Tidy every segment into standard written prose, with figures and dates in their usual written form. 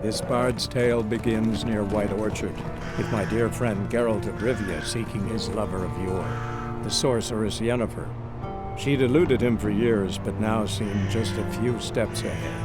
This bard's tale begins near White Orchard, with my dear friend Geralt of Rivia seeking his lover of yore, the sorceress Yennefer. She'd eluded him for years, but now seemed just a few steps ahead.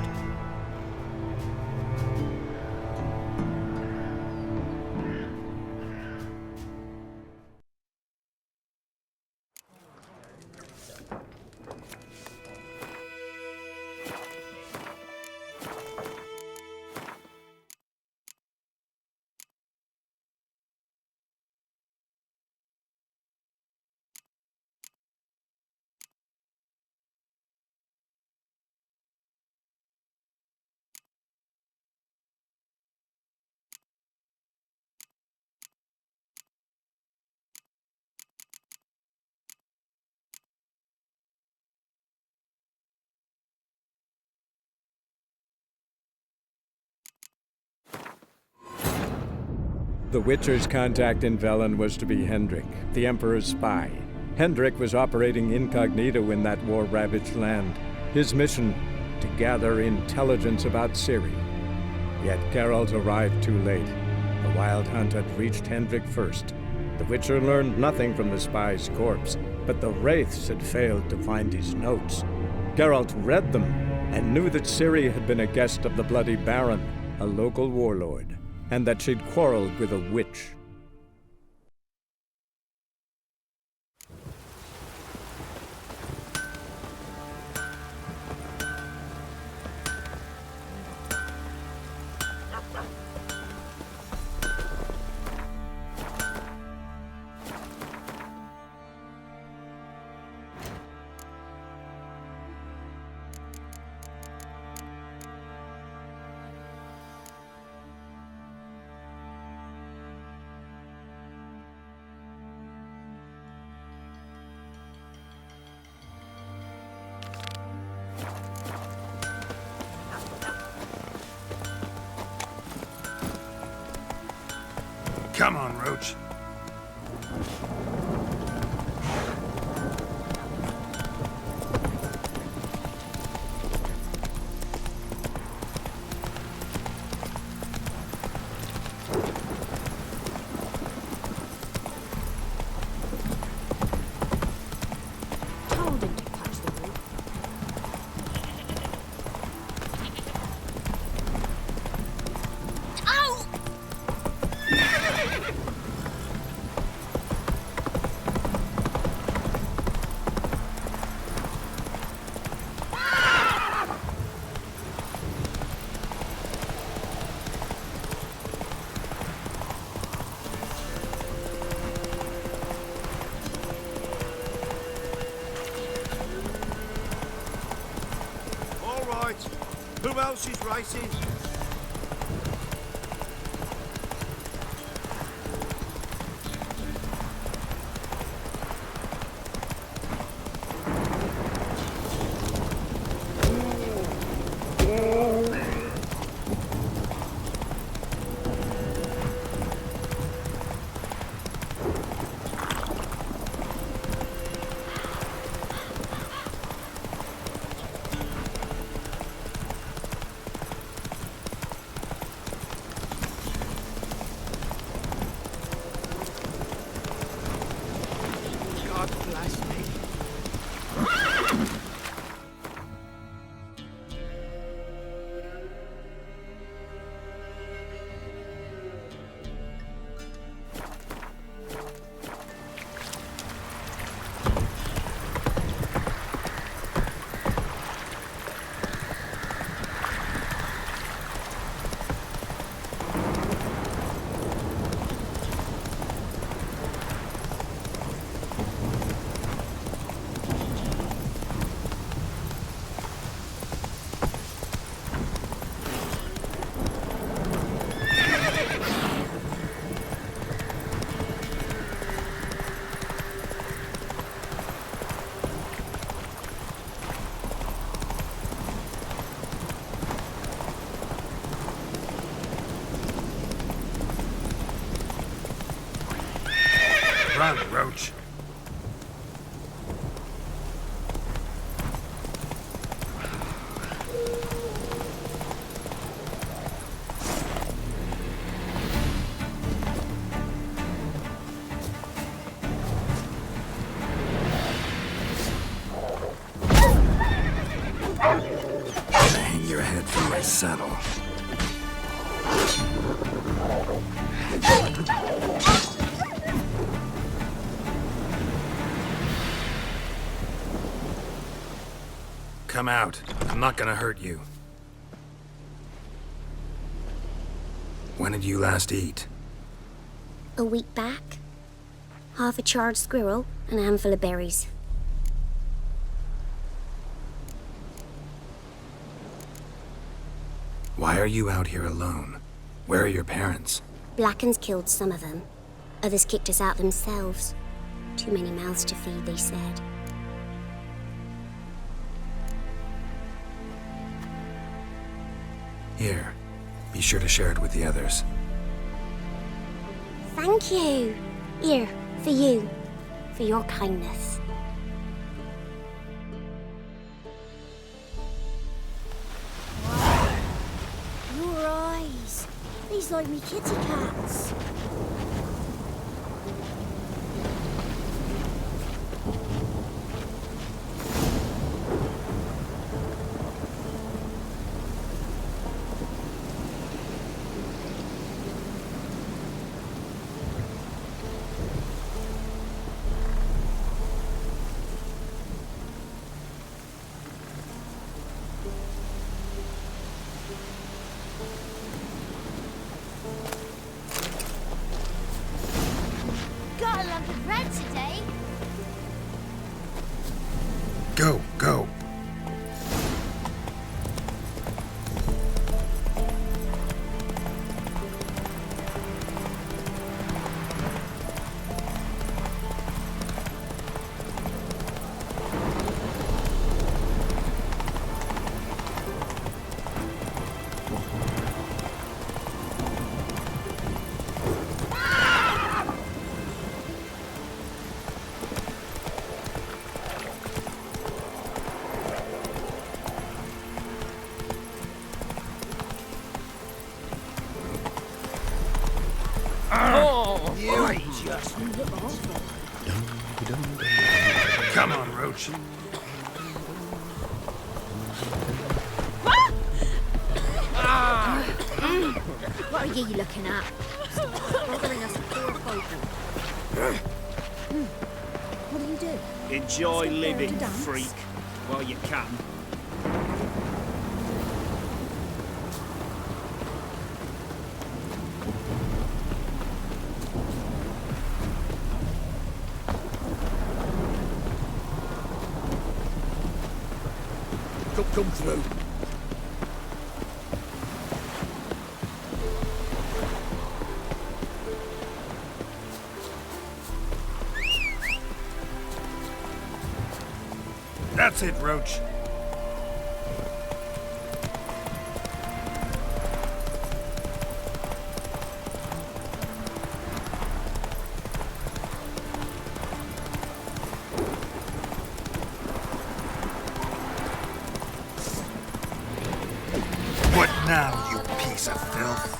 The Witcher's contact in Velen was to be Hendrik, the Emperor's spy. Hendrik was operating incognito in that war-ravaged land. His mission, to gather intelligence about Ciri. Yet Geralt arrived too late. The Wild Hunt had reached Hendrik first. The Witcher learned nothing from the spy's corpse, but the Wraiths had failed to find his notes. Geralt read them, and knew that Ciri had been a guest of the Bloody Baron, a local warlord, and that she'd quarreled with a witch. Come on, Roach. Told him to catch the rope. Ow! All right. Who else is racing? God bless me. Run, Roach. settle. Come out. I'm not gonna hurt you. When did you last eat? A week back. Half a charred squirrel and a handful of berries. Why are you out here alone? Where are your parents? Blackens killed some of them. Others kicked us out themselves. Too many mouths to feed, they said. Here, be sure to share it with the others. Thank you. Here, for you. For your kindness. Wow. Your eyes. These like me kitty cats. Got a lump of bread today. Go, go. Come on, Roach. What are you looking at? Stop bothering us poor folk. What do you do? Enjoy Skip living, there to dance? freak, while you can. Come through. That's it, Roach. What now, you piece of filth?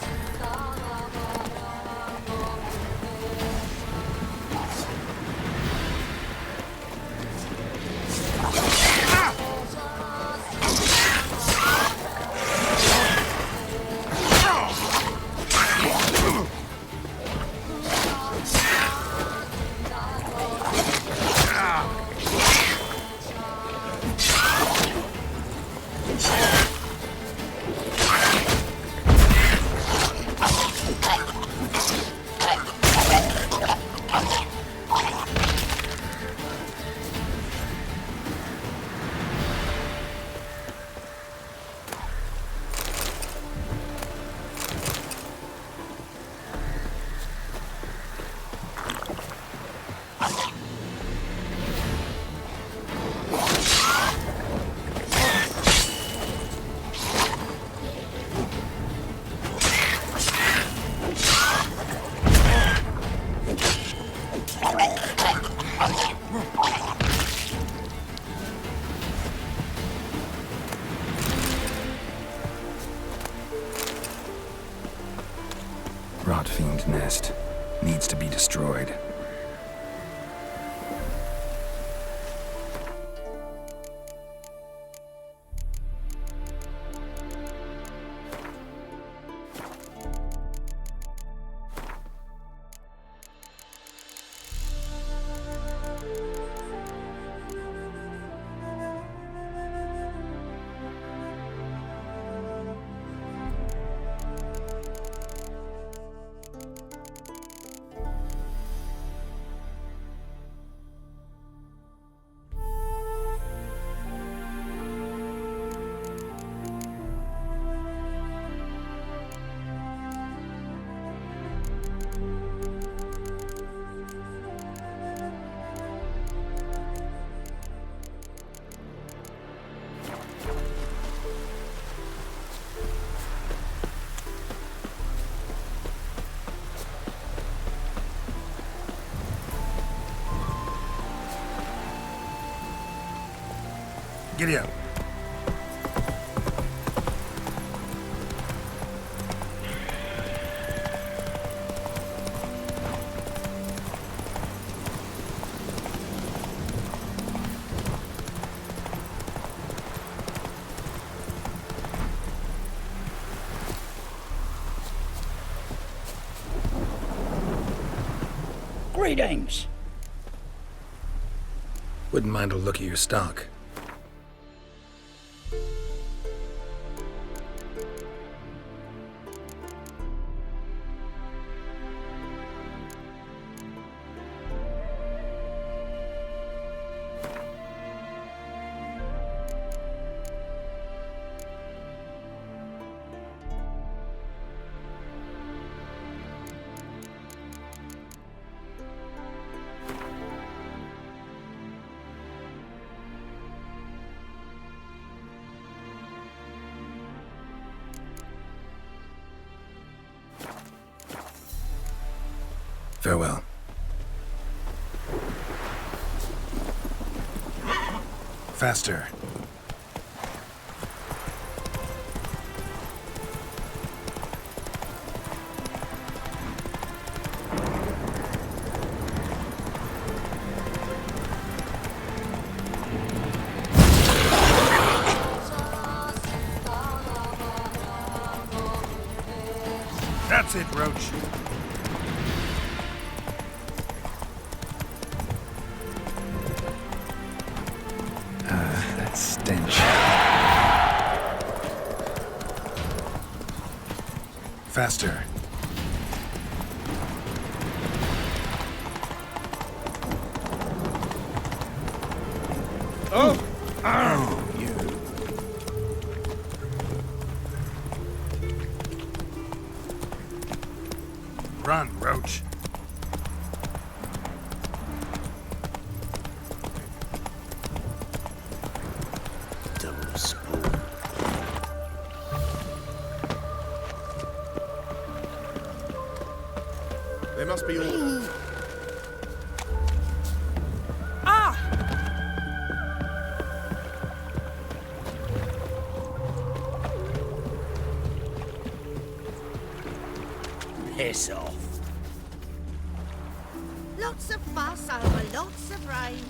Rot Fiend nest needs to be destroyed. Giddy up. Greetings. Wouldn't mind a look at your stock. Farewell. Faster. That's it, Roach. That stench. Faster. Oh! Oh, you. Run, Roach. Double spoon. They must be all... Piss off. Lots of fuss over lots of rain.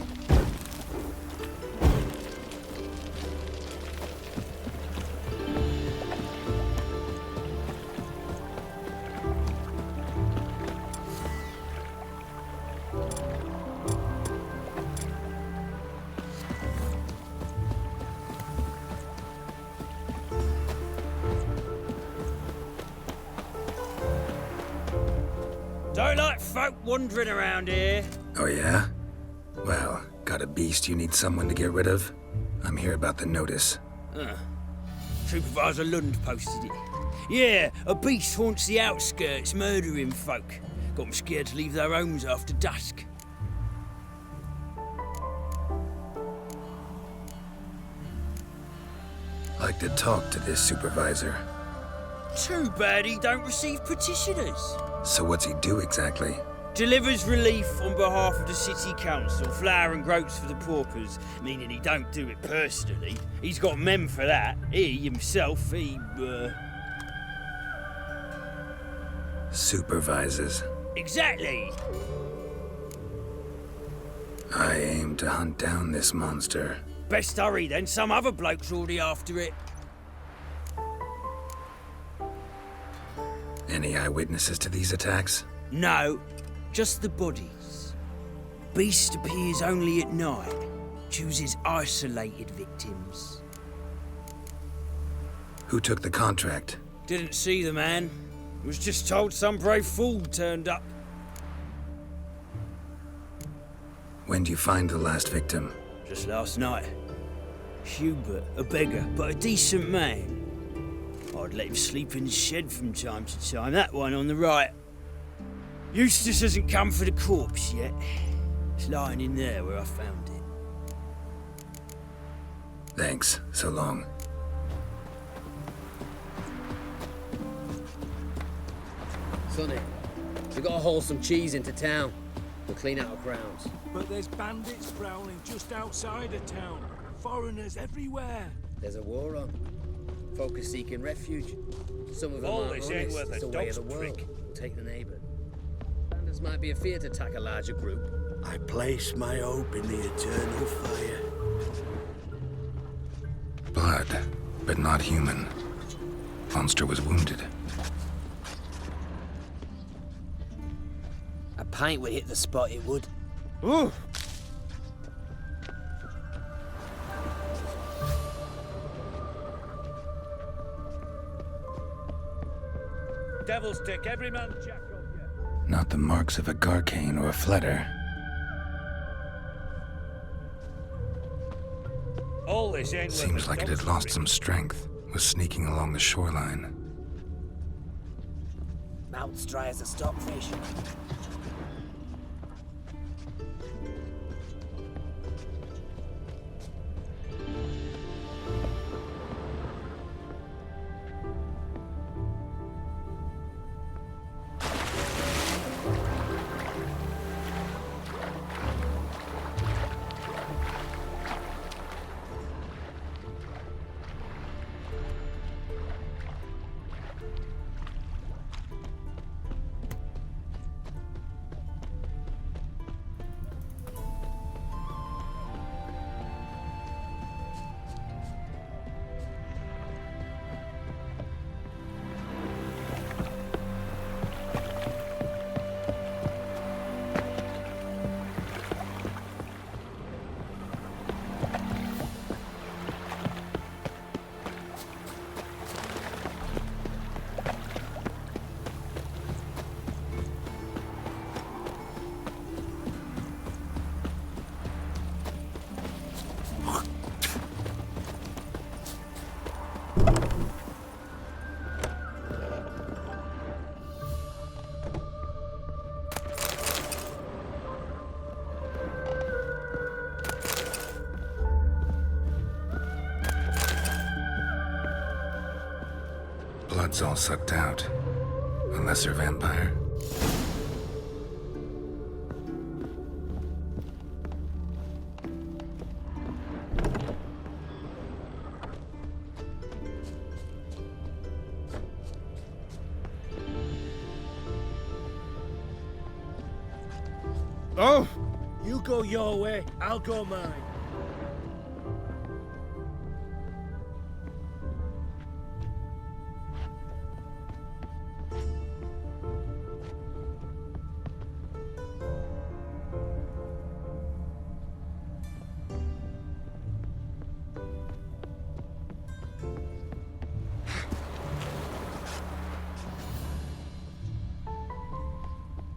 Don't like folk wandering around here. Oh, yeah? Well, got a beast you need someone to get rid of? I'm here about the notice. Supervisor Lund posted it. Yeah, a beast haunts the outskirts, murdering folk. Got 'em scared to leave their homes after dusk. Like to talk to this supervisor. Too bad he don't receive petitioners. So what's he do exactly? Delivers relief on behalf of the city council, flour and groats for the paupers, meaning he don't do it personally. He's got men for that. He himself, Supervises. Exactly. I aim to hunt down this monster. Best hurry then, some other bloke's already after it. Any eyewitnesses to these attacks? No, just the bodies. Beast appears only at night. Chooses isolated victims. Who took the contract? Didn't see the man. Was just told some brave fool turned up. When do you find the last victim? Just last night. Hubert, a beggar, but a decent man. I'd let him sleep in the shed from time to time. That one on the right. Eustace hasn't come for the corpse yet. It's lying in there where I found it. Thanks. So long. Sonny, we gotta haul some cheese into town. We'll clean out our grounds. But there's bandits prowling just outside of town. foreigners everywhere. There's a war on. Folk are seeking refuge. Some of them All aren't this honest. ain't worth It's a the way of dog's the world. prick. Take the neighbour. Bandits might be afeard to attack a larger group. I place my hope in the eternal fire. Blood, but not human. Monster was wounded. A pint would hit the spot, it would. Ooh! Devils take every man jack of you. Not the marks of a garcane or a fletter. All this ain't worth Seems a like it dog's had lost prick. some strength. Was sneaking along the shoreline. Mouth's dry as a stockfish. Blood's all sucked out. A lesser vampire. Oh! You go your way, I'll go mine.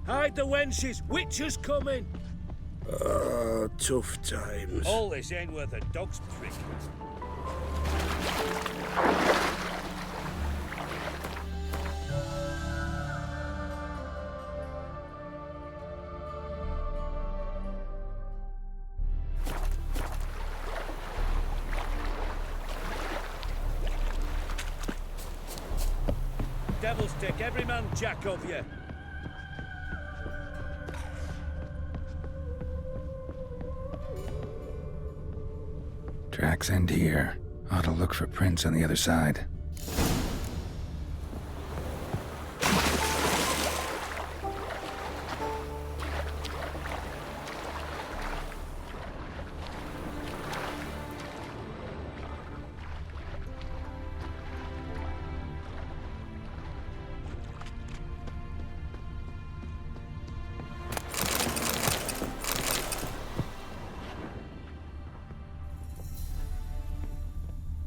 Hide the wenches! Witcher's coming! Tough times. All this ain't worth a dog's prick. Devils take every man jack of you. Tracks end here. Ought to look for prints on the other side.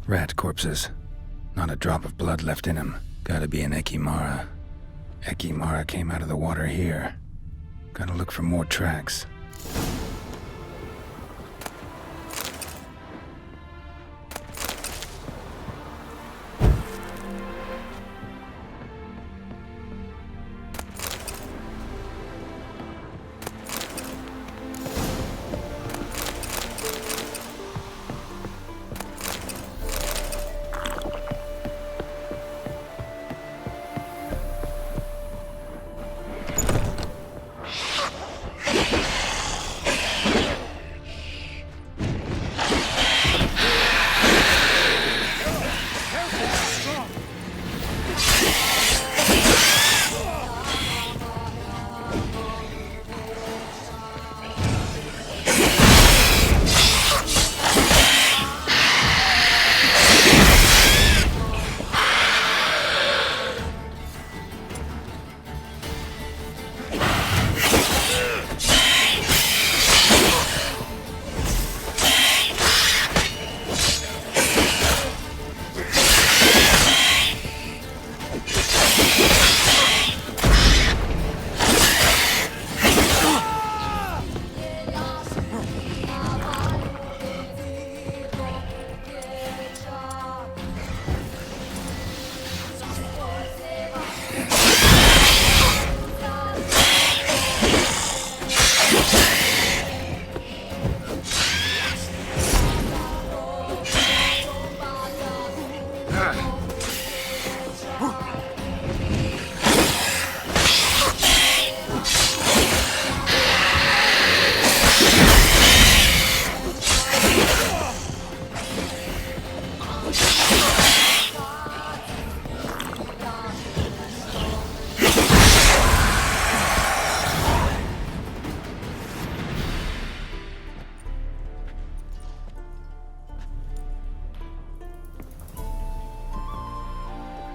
Rat corpses. Not a drop of blood left in him. Gotta be an Ekimara. Ekimara came out of the water here. Gotta look for more tracks.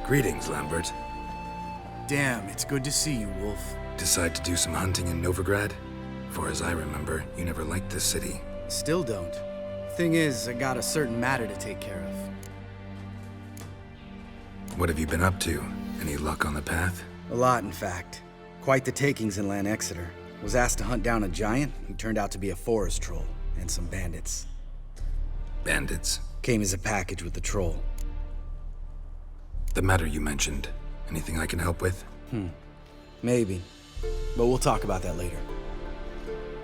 Greetings, Lambert. Damn, it's good to see you, Wolf. Decide to do some hunting in Novigrad? For as I remember, you never liked this city. Still don't. Thing is, I got a certain matter to take care of. What have you been up to? Any luck on the path? A lot, in fact. Quite the takings in Lan Exeter. Was asked to hunt down a giant who turned out to be a forest troll, and some bandits. Bandits? Came as a package with the troll. The matter you mentioned. Anything I can help with? Maybe. But we'll talk about that later.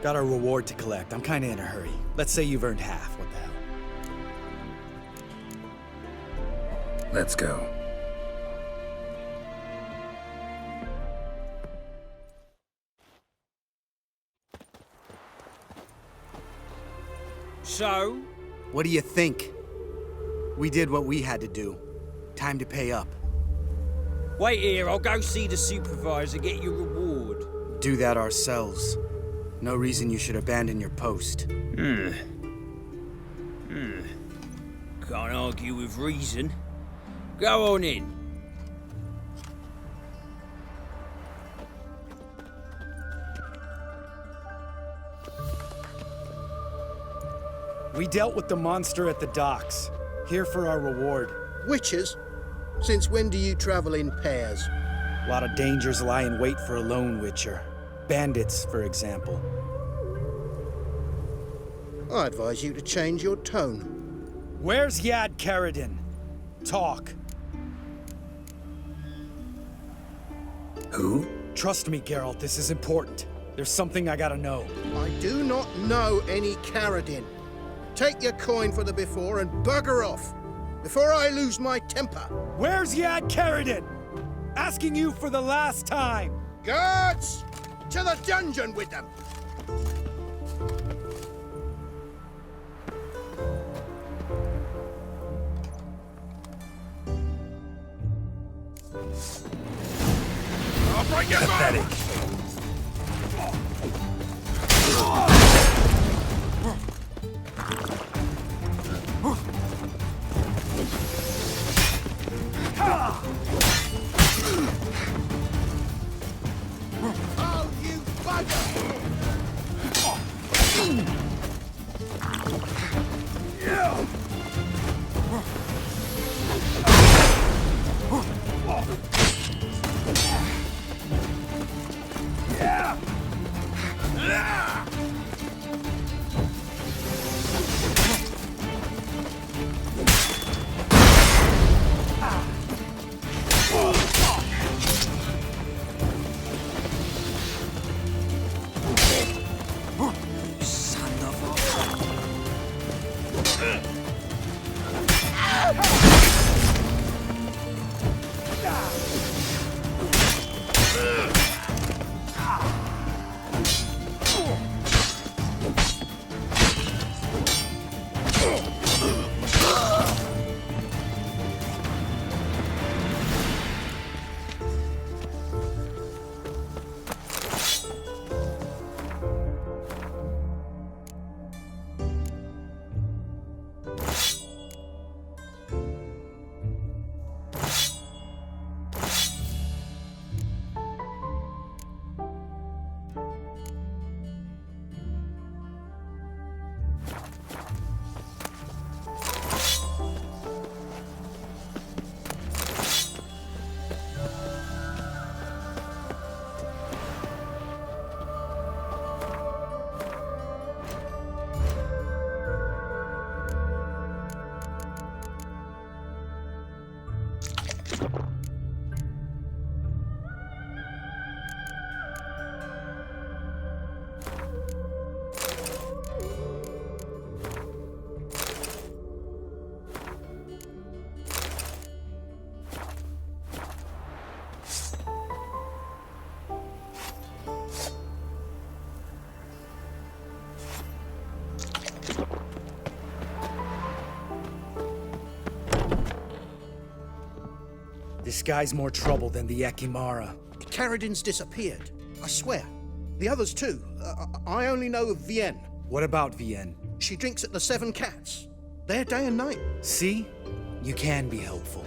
Got a reward to collect. I'm kinda in a hurry. Let's say you've earned half. What the hell? Let's go. So? What do you think? We did what we had to do. Time to pay up. Wait here, I'll go see the supervisor, get your reward. Do that ourselves. No reason you should abandon your post. Can't argue with reason. Go on in. We dealt with the monster at the docks. Here for our reward. Witches? Since when do you travel in pairs? A lot of dangers lie in wait for a lone witcher. Bandits, for example. I advise you to change your tone. Where's Yad Karadin? Talk. Who? Trust me, Geralt, this is important. There's something I gotta know. I do not know any Karadin. Take your coin for the before and bugger off, before I lose my temper. Where's Yad Karadin? Asking you for the last time. Guards! To the dungeon with them! I'll break your Pathetic. Oh, you bugger! This guy's more trouble than the Ekimara. Karadin's disappeared, I swear. The others too. I only know of Vienne. What about Vienne? She drinks at the Seven Cats. There day and night. See? You can be helpful.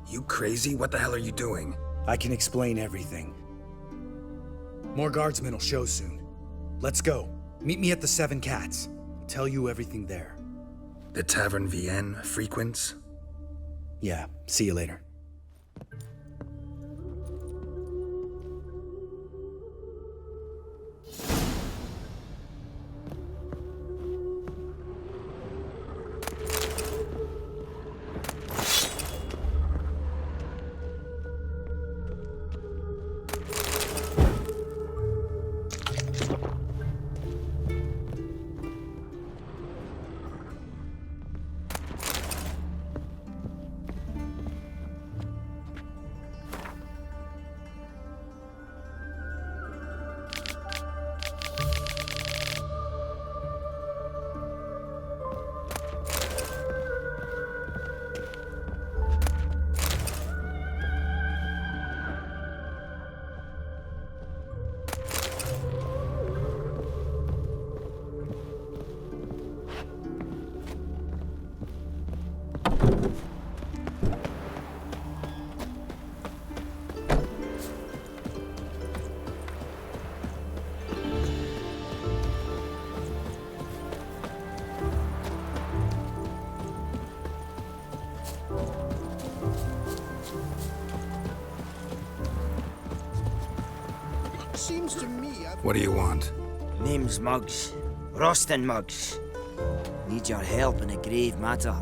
You crazy? What the hell are you doing? I can explain everything. More guardsmen will show soon. Let's go. Meet me at the Seven Cats. I'll tell you everything there. The Tavern Vienne frequents? Yeah, see you later. Seems to me I've... What do you want? Name's Muggs. Rostin Muggs. Need your help in a grave matter.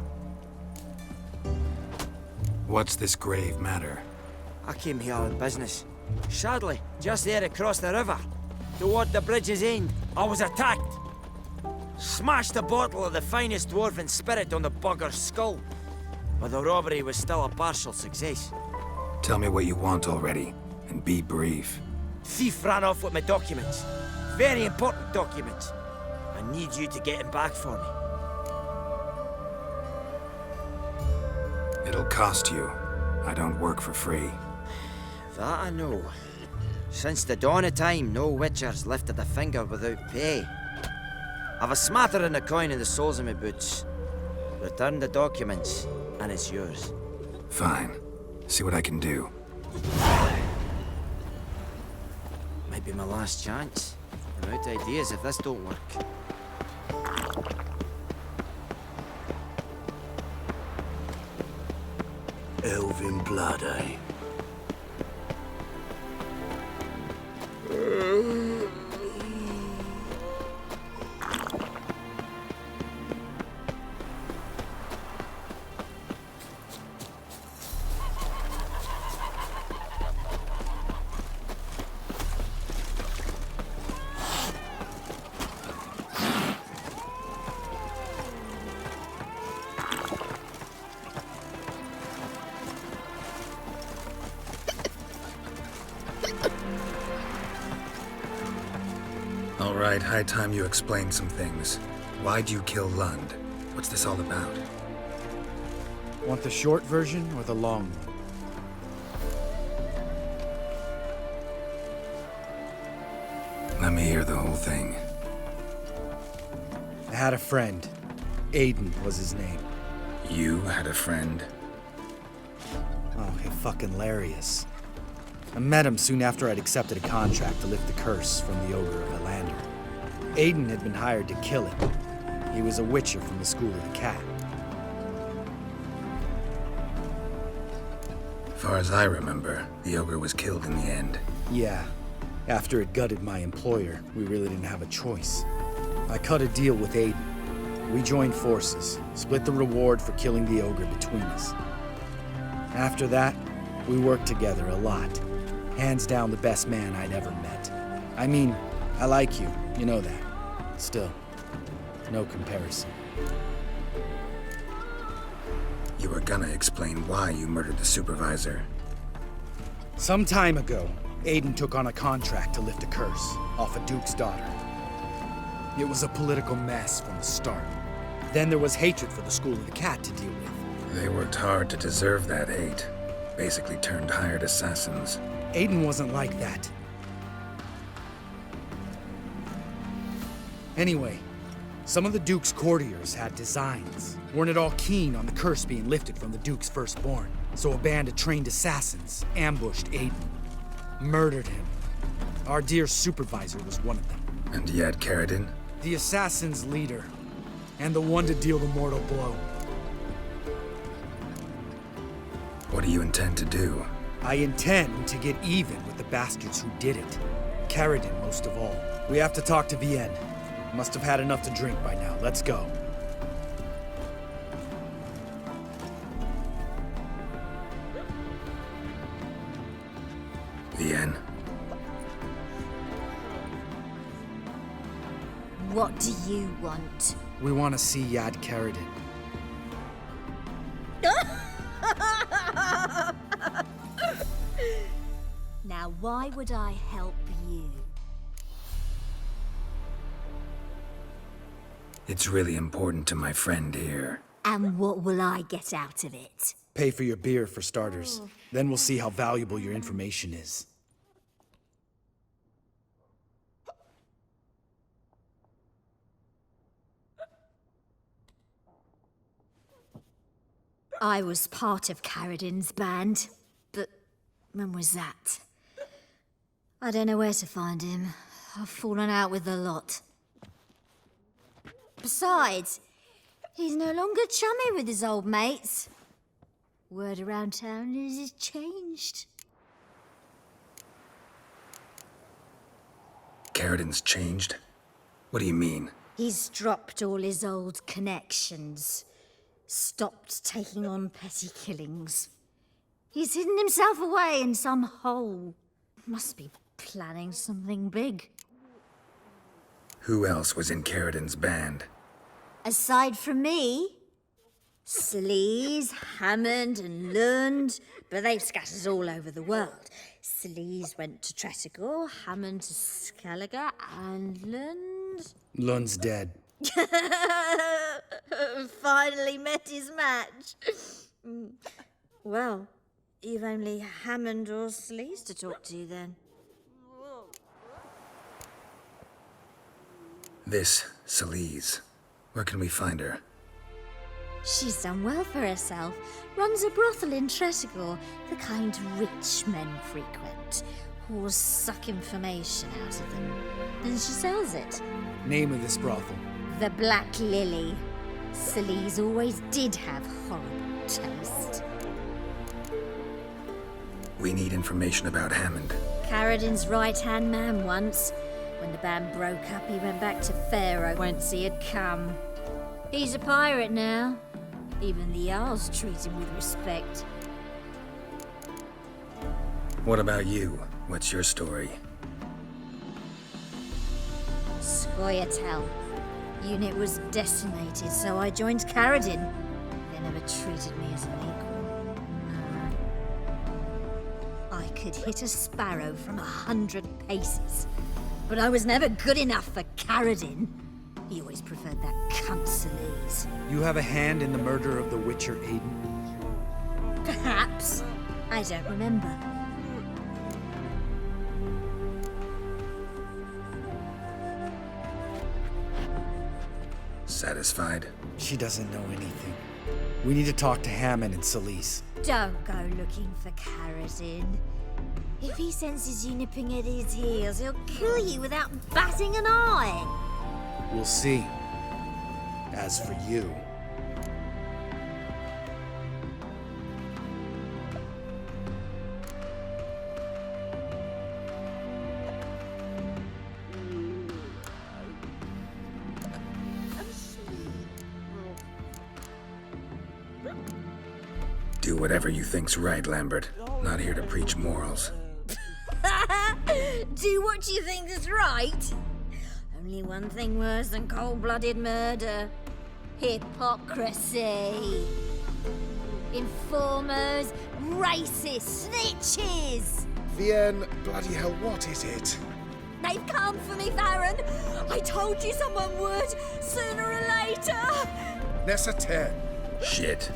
What's this grave matter? I came here on business. Sadly, just there across the river, toward the bridge's end, I was attacked. Smashed a bottle of the finest dwarven spirit on the bugger's skull. But the robbery was still a partial success. Tell me what you want already, and be brief. Thief ran off with my documents. Very important documents. I need you to get him back for me. It'll cost you. I don't work for free. That I know. Since the dawn of time, no witcher's lifted a finger without pay. I've a smattering of coin in the soles of my boots. Return the documents, and it's yours. Fine. See what I can do. Might be my last chance. I'm out of ideas if this don't work. Elven blood, eh? All right, high time you explain some things. Why'd you kill Lund? What's this all about? Want the short version or the long one? Let me hear the whole thing. I had a friend. Aiden was his name. You had a friend? Oh, he fucking hilarious. I met him soon after I'd accepted a contract to lift the curse from the Ogre of Elander. Aiden had been hired to kill him. He was a witcher from the School of the Cat. Far as I remember, the ogre was killed in the end. Yeah. After it gutted my employer, we really didn't have a choice. I cut a deal with Aiden. We joined forces, split the reward for killing the ogre between us. After that, we worked together a lot. Hands down the best man I'd ever met. I mean, I like you, you know that. Still, no comparison. You were gonna explain why you murdered the supervisor. Some time ago, Aiden took on a contract to lift a curse off a duke's daughter. It was a political mess from the start. Then there was hatred for the School of the Cat to deal with. They worked hard to deserve that hate. Basically turned hired assassins. Aiden wasn't like that. Anyway, Some of the Duke's courtiers had designs. Weren't at all keen on the curse being lifted from the Duke's firstborn. So a band of trained assassins ambushed Aiden. Murdered him. Our dear supervisor was one of them. And Yad Karadin? The assassin's leader. And the one to deal the mortal blow. What do you intend to do? I intend to get even with the bastards who did it. Karadin most of all. We have to talk to Vienne. Must have had enough to drink by now. Let's go. Vienne? What do you want? We want to see Yad Karadin. Now, why would I help you? It's really important to my friend here. And what will I get out of it? Pay for your beer, for starters. Then we'll see how valuable your information is. I was part of Karadin's band, but when was that? I don't know where to find him. I've fallen out with the lot. Besides, he's no longer chummy with his old mates. Word around town is he's changed. Karadin's changed? What do you mean? He's dropped all his old connections. Stopped taking on petty killings. He's hidden himself away in some hole. Must be planning something big. Who else was in Karadin's band? Aside from me, Sleaze, Hammond and Lund, but they've scattered all over the world. Sleaze went to Tretigor, Hammond to Skellige, and Lund... Lund's dead. Finally met his match. Well, you've only Hammond or Sleaze to talk to then. This, Celise. Where can we find her? She's done well for herself. Runs a brothel in Tretigor, the kind rich men frequent. Whores suck information out of them, and she sells it. Name of this brothel? The Black Lily. Sleaze always did have horrible taste. We need information about Hammond. Karadin's right-hand man once. When the band broke up, he went back to Pharaoh once he had come. He's a pirate now. Even the Jarls treat him with respect. What about you? What's your story? Scoia'tael. Unit was decimated, so I joined Karadin. They never treated me as an equal. I could hit a sparrow from 100 paces, but I was never good enough for Karadin. He always preferred that cunt Sleaze. You have a hand in the murder of the Witcher Aiden? Perhaps. I don't remember. Satisfied? She doesn't know anything. We need to talk to Hammond and Celise. Don't go looking for Karadin. If he senses you nipping at his heels, he'll kill you without batting an eye. We'll see. As for you... Do whatever you think's right, Lambert. Not here to preach morals. Do what you think is right. Only one thing worse than cold-blooded murder. Hypocrisy. Informers, racists, snitches. Vienne, bloody hell, what is it? They've come for me, Farron. I told you someone would, sooner or later. Nessa 10. Shit.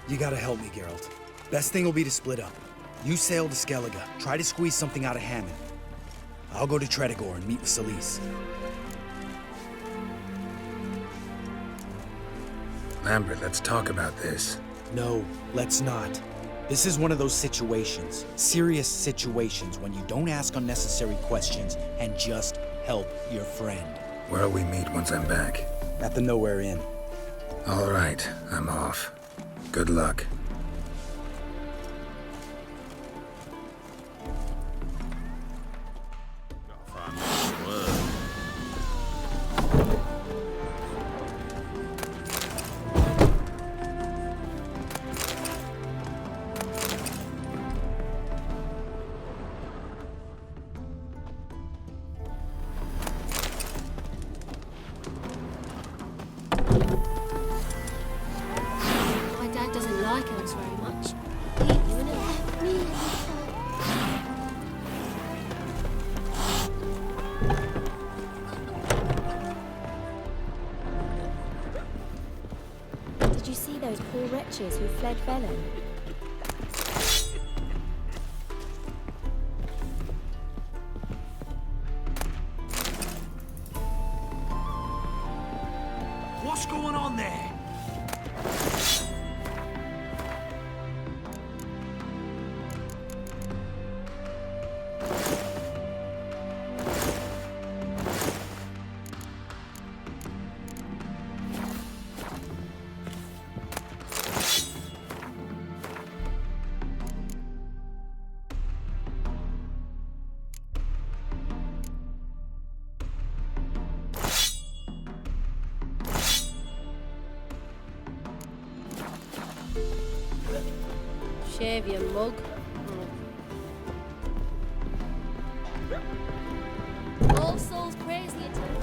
You gotta help me, Geralt. Best thing will be to split up. You sail to Skellige, try to squeeze something out of Hammond. I'll go to Tretogor and meet with Celise. Lambert, let's talk about this. No, let's not. This is one of those situations, serious situations, when you don't ask unnecessary questions and just help your friend. Where'll we meet once I'm back? At the Nowhere Inn. All right, I'm off. Good luck. My dad doesn't like us very much. You know, me. Did you see those poor wretches who fled Velen? What's going on there? Shave your mug. All souls praise the eternal.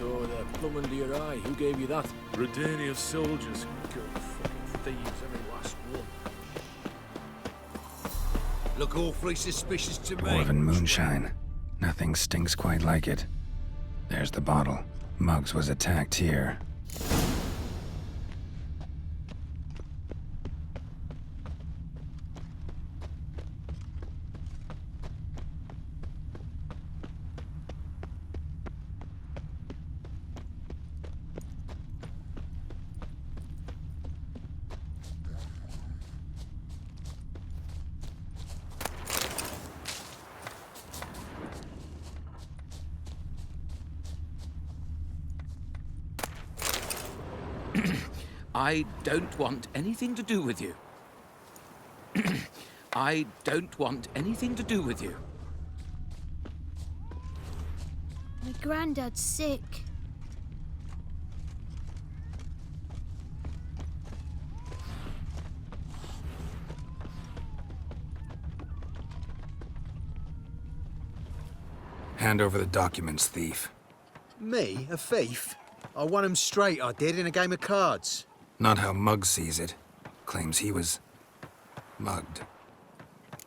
So the plum under your eye, who gave you that? Redania soldiers. Good fucking thieves, every last one. Look awfully suspicious to me. Dwarven moonshine. Nothing stinks quite like it. There's the bottle. Muggs was attacked here. I don't want anything to do with you. I don't want anything to do with you. My granddad's sick. Hand over the documents, thief. Me? A thief? I won 'em straight, I did, in a game of cards. Not how Muggs sees it. Claims he was mugged.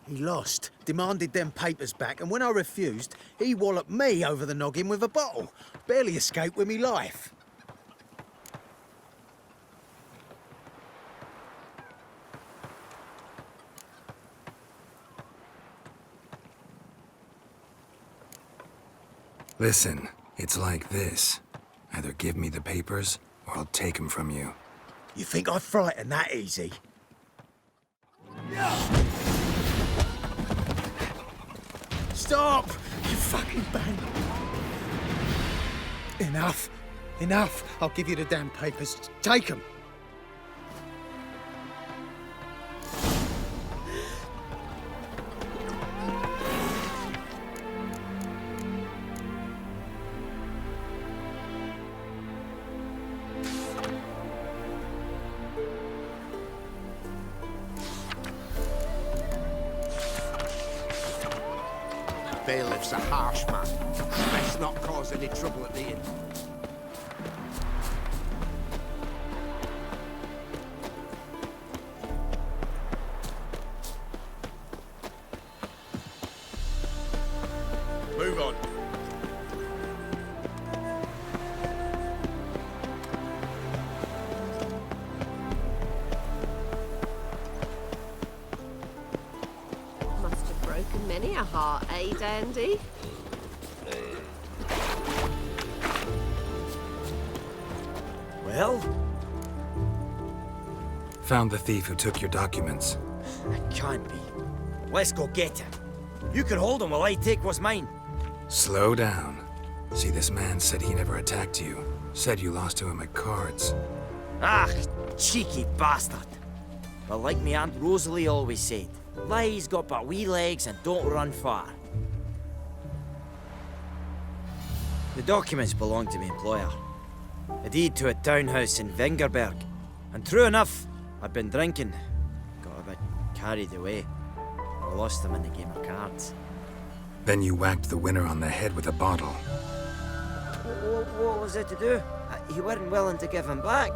He lost, demanded them papers back, and when I refused, he walloped me over the noggin with a bottle. Barely escaped with me life. Listen, it's like this. Either give me the papers, or I'll take them from you. You think I'd frighten that easy? Stop! You fucking bang! Enough! Enough! I'll give you the damn papers. Take them! Bailiff's a harsh man. Best not cause any trouble at the inn. Move on. Must have broken many a heart, eh, Dandy? Well? Found the thief who took your documents. It can't be. Let's go get him. You can hold him while I take what's mine. Slow down. See, this man said he never attacked you. Said you lost to him at cards. Ah, cheeky bastard. But like me Aunt Rosalie always said, lies got but wee legs and don't run far. The documents belong to my employer. A deed to a townhouse in Vingerberg. And true enough, I'd been drinking. Got a bit carried away. I lost them in the game of cards. Then you whacked the winner on the head with a bottle. What was there to do? He weren't willing to give him back.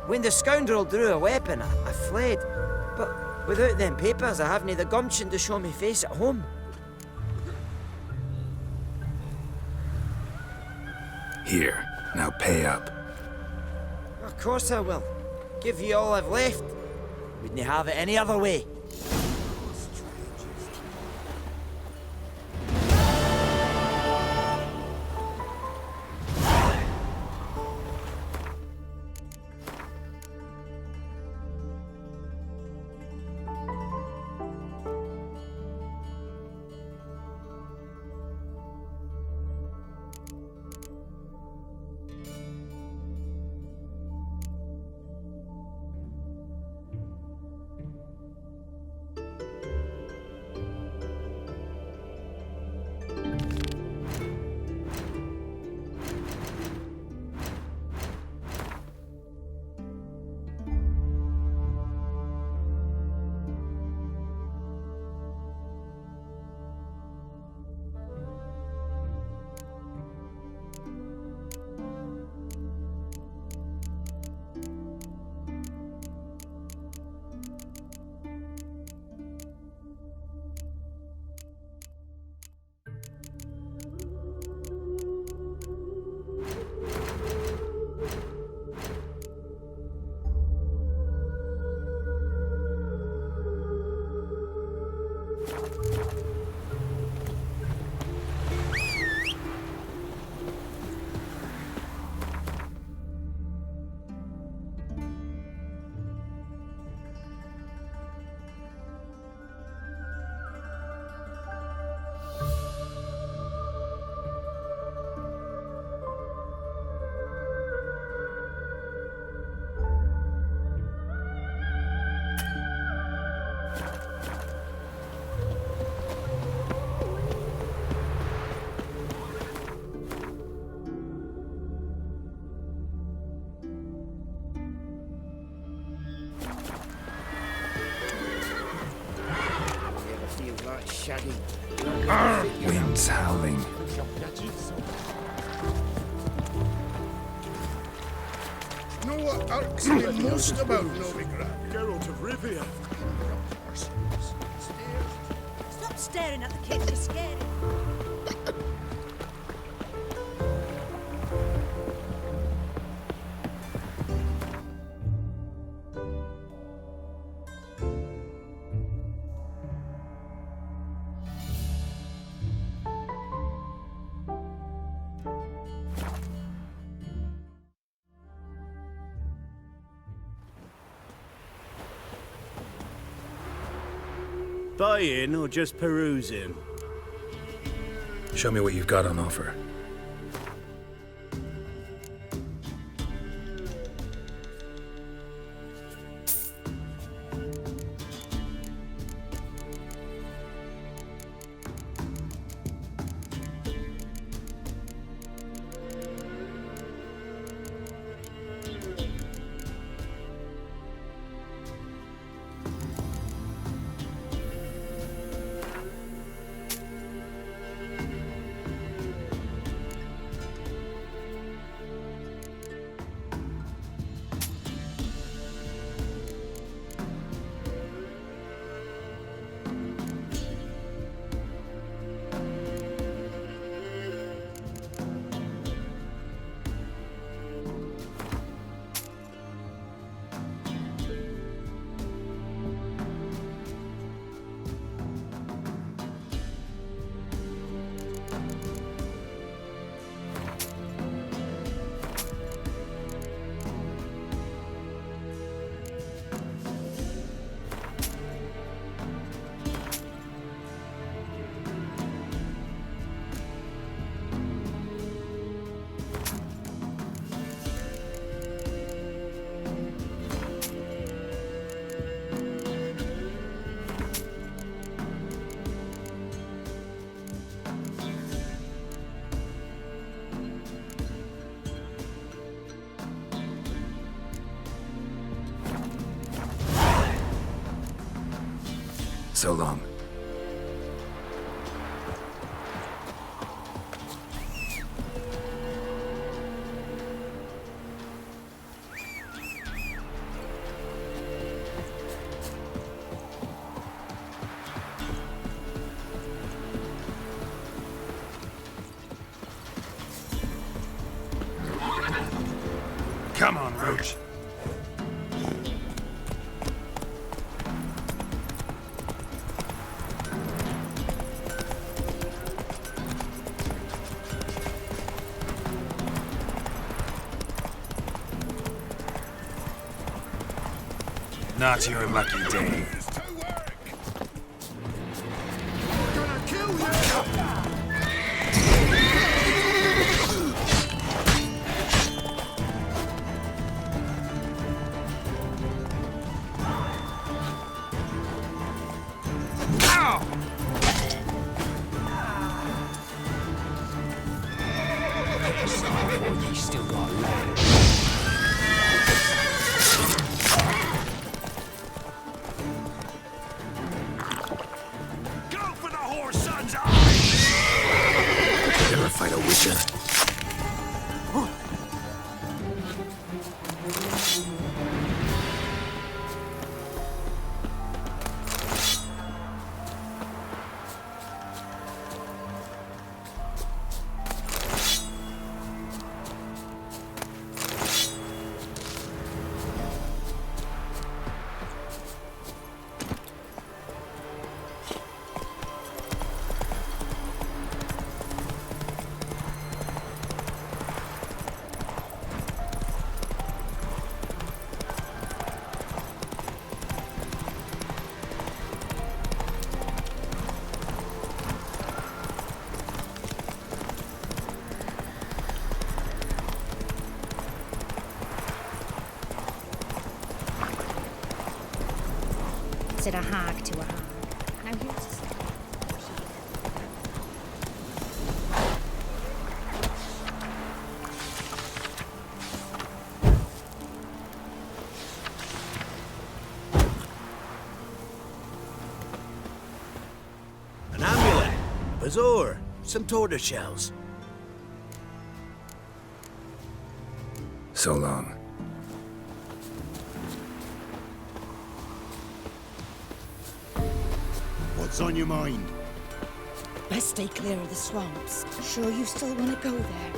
When the scoundrel drew a weapon, I fled. But without them papers, I haven't the gumption to show me face at home. Here, now pay up. Of course I will. Give you all I've left. Wouldn't have it any other way. Shaggy. Wind's howling. Know what irks me most about Novigrad? Geralt of Rivia. Stop staring at the kid, you're scared. Buying or just perusing? Show me what you've got on offer. So long. Come on, Roach. Not your lucky day. Still got legs. Ever fight a witcher? Said a hog to a hog. Now here's the An There's ore, some tortoise shells. So long. What's on your mind? Best stay clear of the swamps. Sure you still want to go there?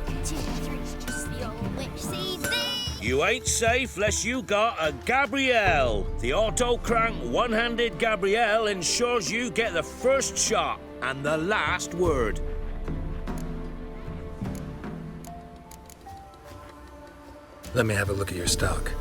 1, 2, 3, just the old witch sees thee. You ain't safe less you got a Gabrielle. The auto-crank one-handed Gabrielle ensures you get the first shot and the last word. Let me have a look at your stock.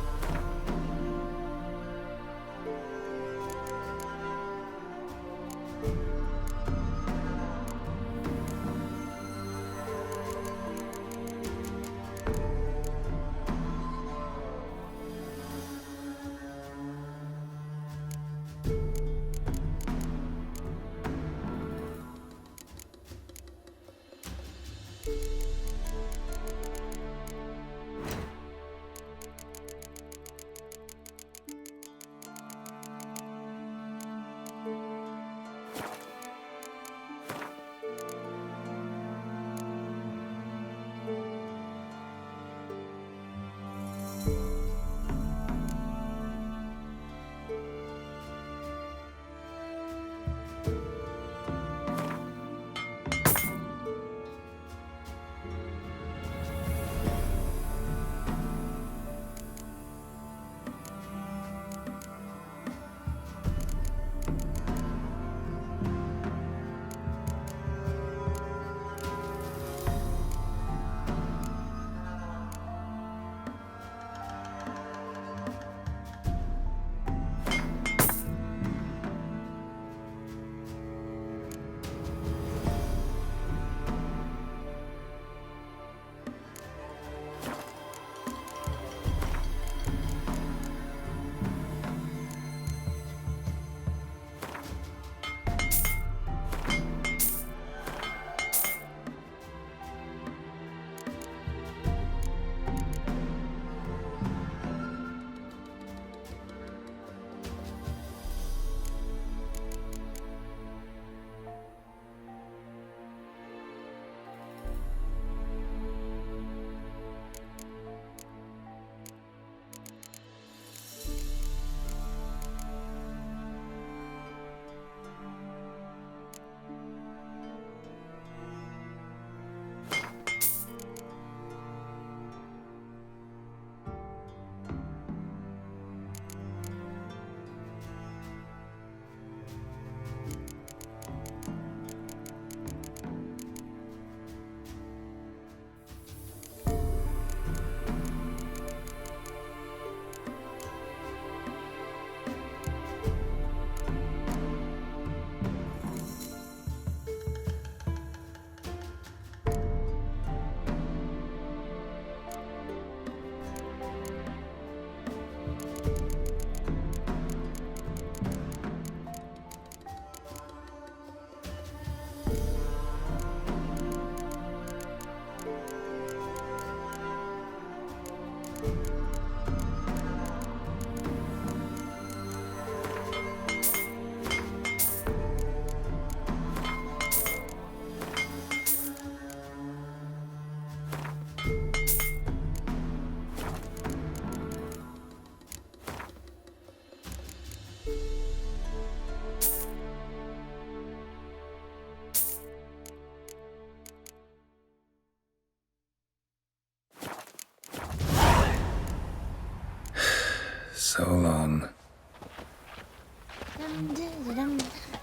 So long.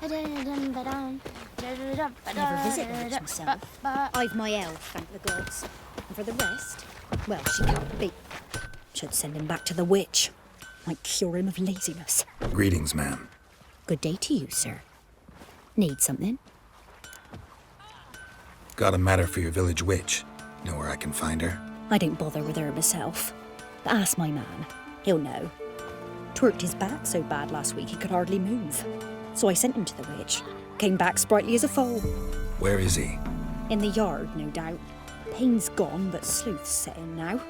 Never visit the witch myself. I've my elf, thank the gods. And for the rest, well, she can't be. Should send him back to the witch. Might cure him of laziness. Greetings, ma'am. Good day to you, sir. Need something? Got a matter for your village witch. Know where I can find her? I don't bother with her myself. But ask my man. He'll know. Twerked his back so bad last week he could hardly move. So I sent him to the witch. Came back sprightly as a foal. Where is he? In the yard, no doubt. Pain's gone, but sleuth's set in now.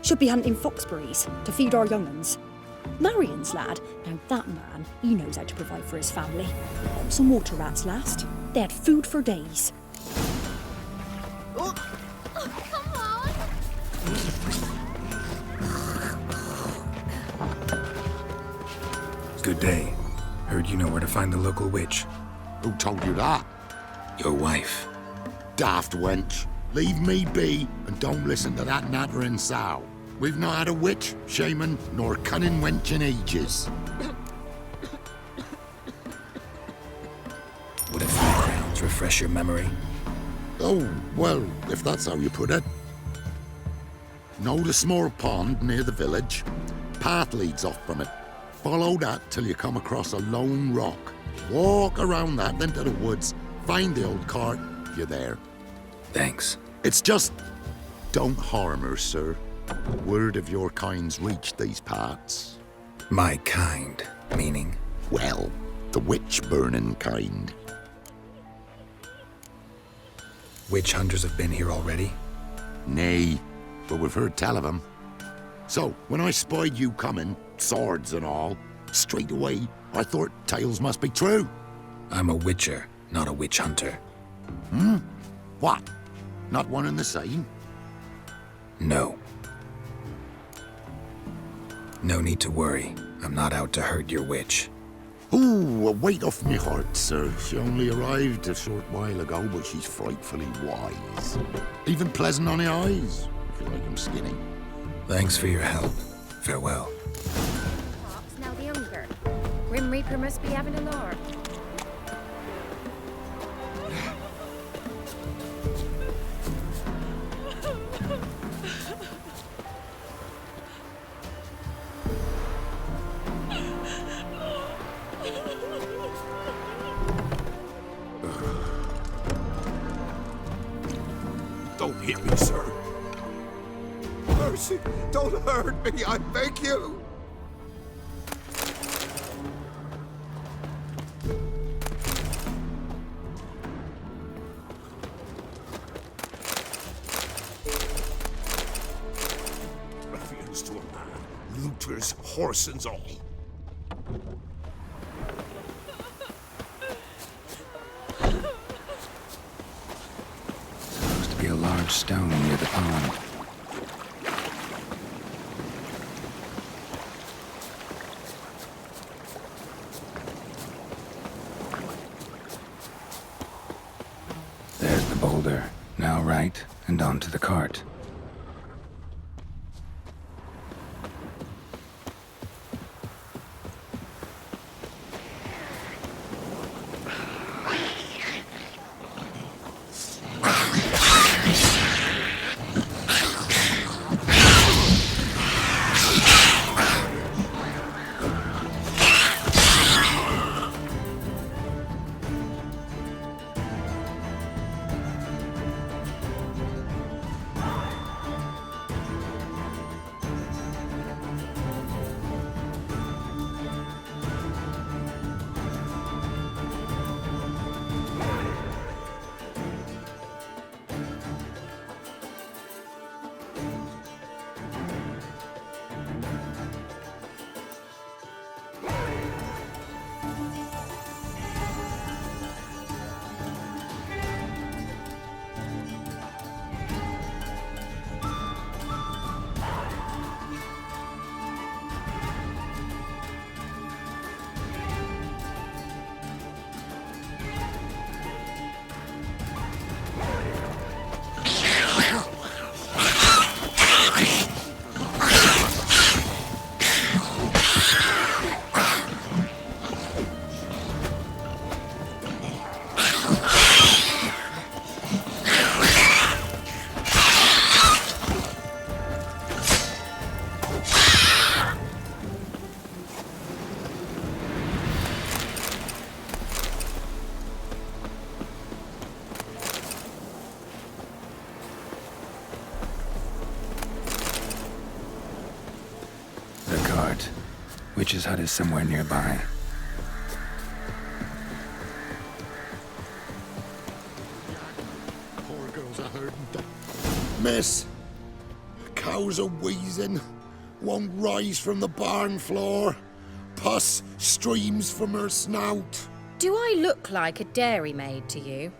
Should be hunting foxberries to feed our young uns. Marion's lad, now that man, he knows how to provide for his family. Some water rats last. They had food for days. Oh, come on! Good day. Heard you know where to find the local witch. Who told you that? Your wife. Daft wench. Leave me be and don't listen to that nattering sow. We've not had a witch, shaman, nor cunning wench in ages. Would a few crowns refresh your memory? Oh, well, if that's how you put it. Know the small pond near the village? Path leads off from it. Follow that till you come across a lone rock. Walk around that into the woods. Find the old cart. You're there. Thanks. It's just... don't harm her, sir. Word of your kind's reached these parts. My kind, meaning? Well, the witch-burning kind. Witch hunters have been here already? Nay, but we've heard tell of them. So, when I spied you coming, swords and all, straight away, I thought tales must be true. I'm a witcher, not a witch hunter. Hmm? What? Not one and the same? No. No need to worry. I'm not out to hurt your witch. Ooh, a weight off me heart, sir. She only arrived a short while ago, but she's frightfully wise. Even pleasant on the eyes, if you like 'em skinny. Thanks for your help. Farewell. Pops, now the younger. Grim Reaper must be having a lark. Don't hit me, sir. Mercy, don't hurt me, I beg you. Ruffians to a man, looters, horse and all. Supposed to be a large stone near the pond. There's the boulder. Now right, and onto the cart. Witch's hut is somewhere nearby. Poor girls are hurting. Miss, cows are wheezing. won't rise from the barn floor. Pus streams from her snout. Do I look like a dairymaid to you?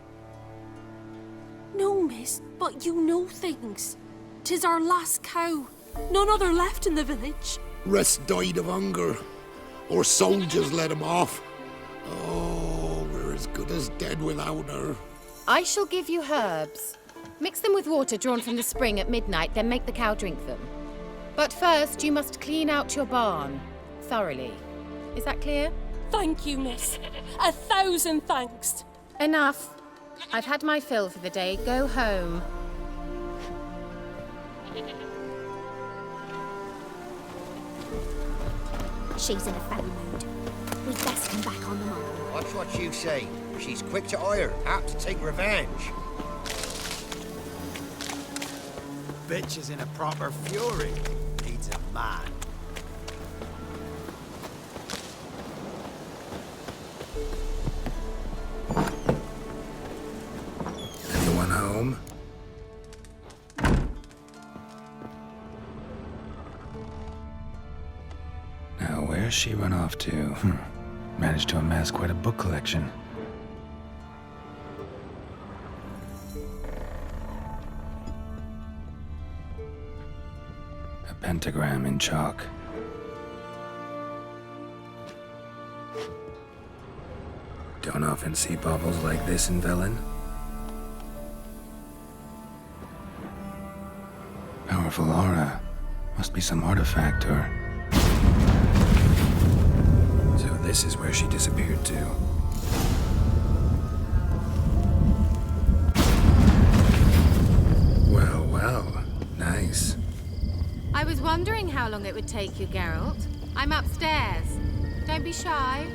No, miss, but you know things. 'Tis our last cow. None other left in the village. Rest died of hunger. Or soldiers let him off. Oh, we're as good as dead without her. I shall give you herbs. Mix them with water drawn from the spring at midnight, then make the cow drink them. But first, you must clean out your barn. Thoroughly. Is that clear? Thank you, miss. 1,000 thanks. Enough. I've had my fill for the day. Go home. She's in a foul mood. We'd best come back on the morrow. Watch what you say. She's quick to ire, apt to take revenge. Bitch is in a proper fury. Needs a man. Anyone home? Now, where's she run off to? Managed to amass quite a book collection. A pentagram in chalk. Don't often see baubles like this in Velen. Powerful aura. Must be some artifact or... So this is where she disappeared to. Well, well. Nice. I was wondering how long it would take you, Geralt. I'm upstairs. Don't be shy.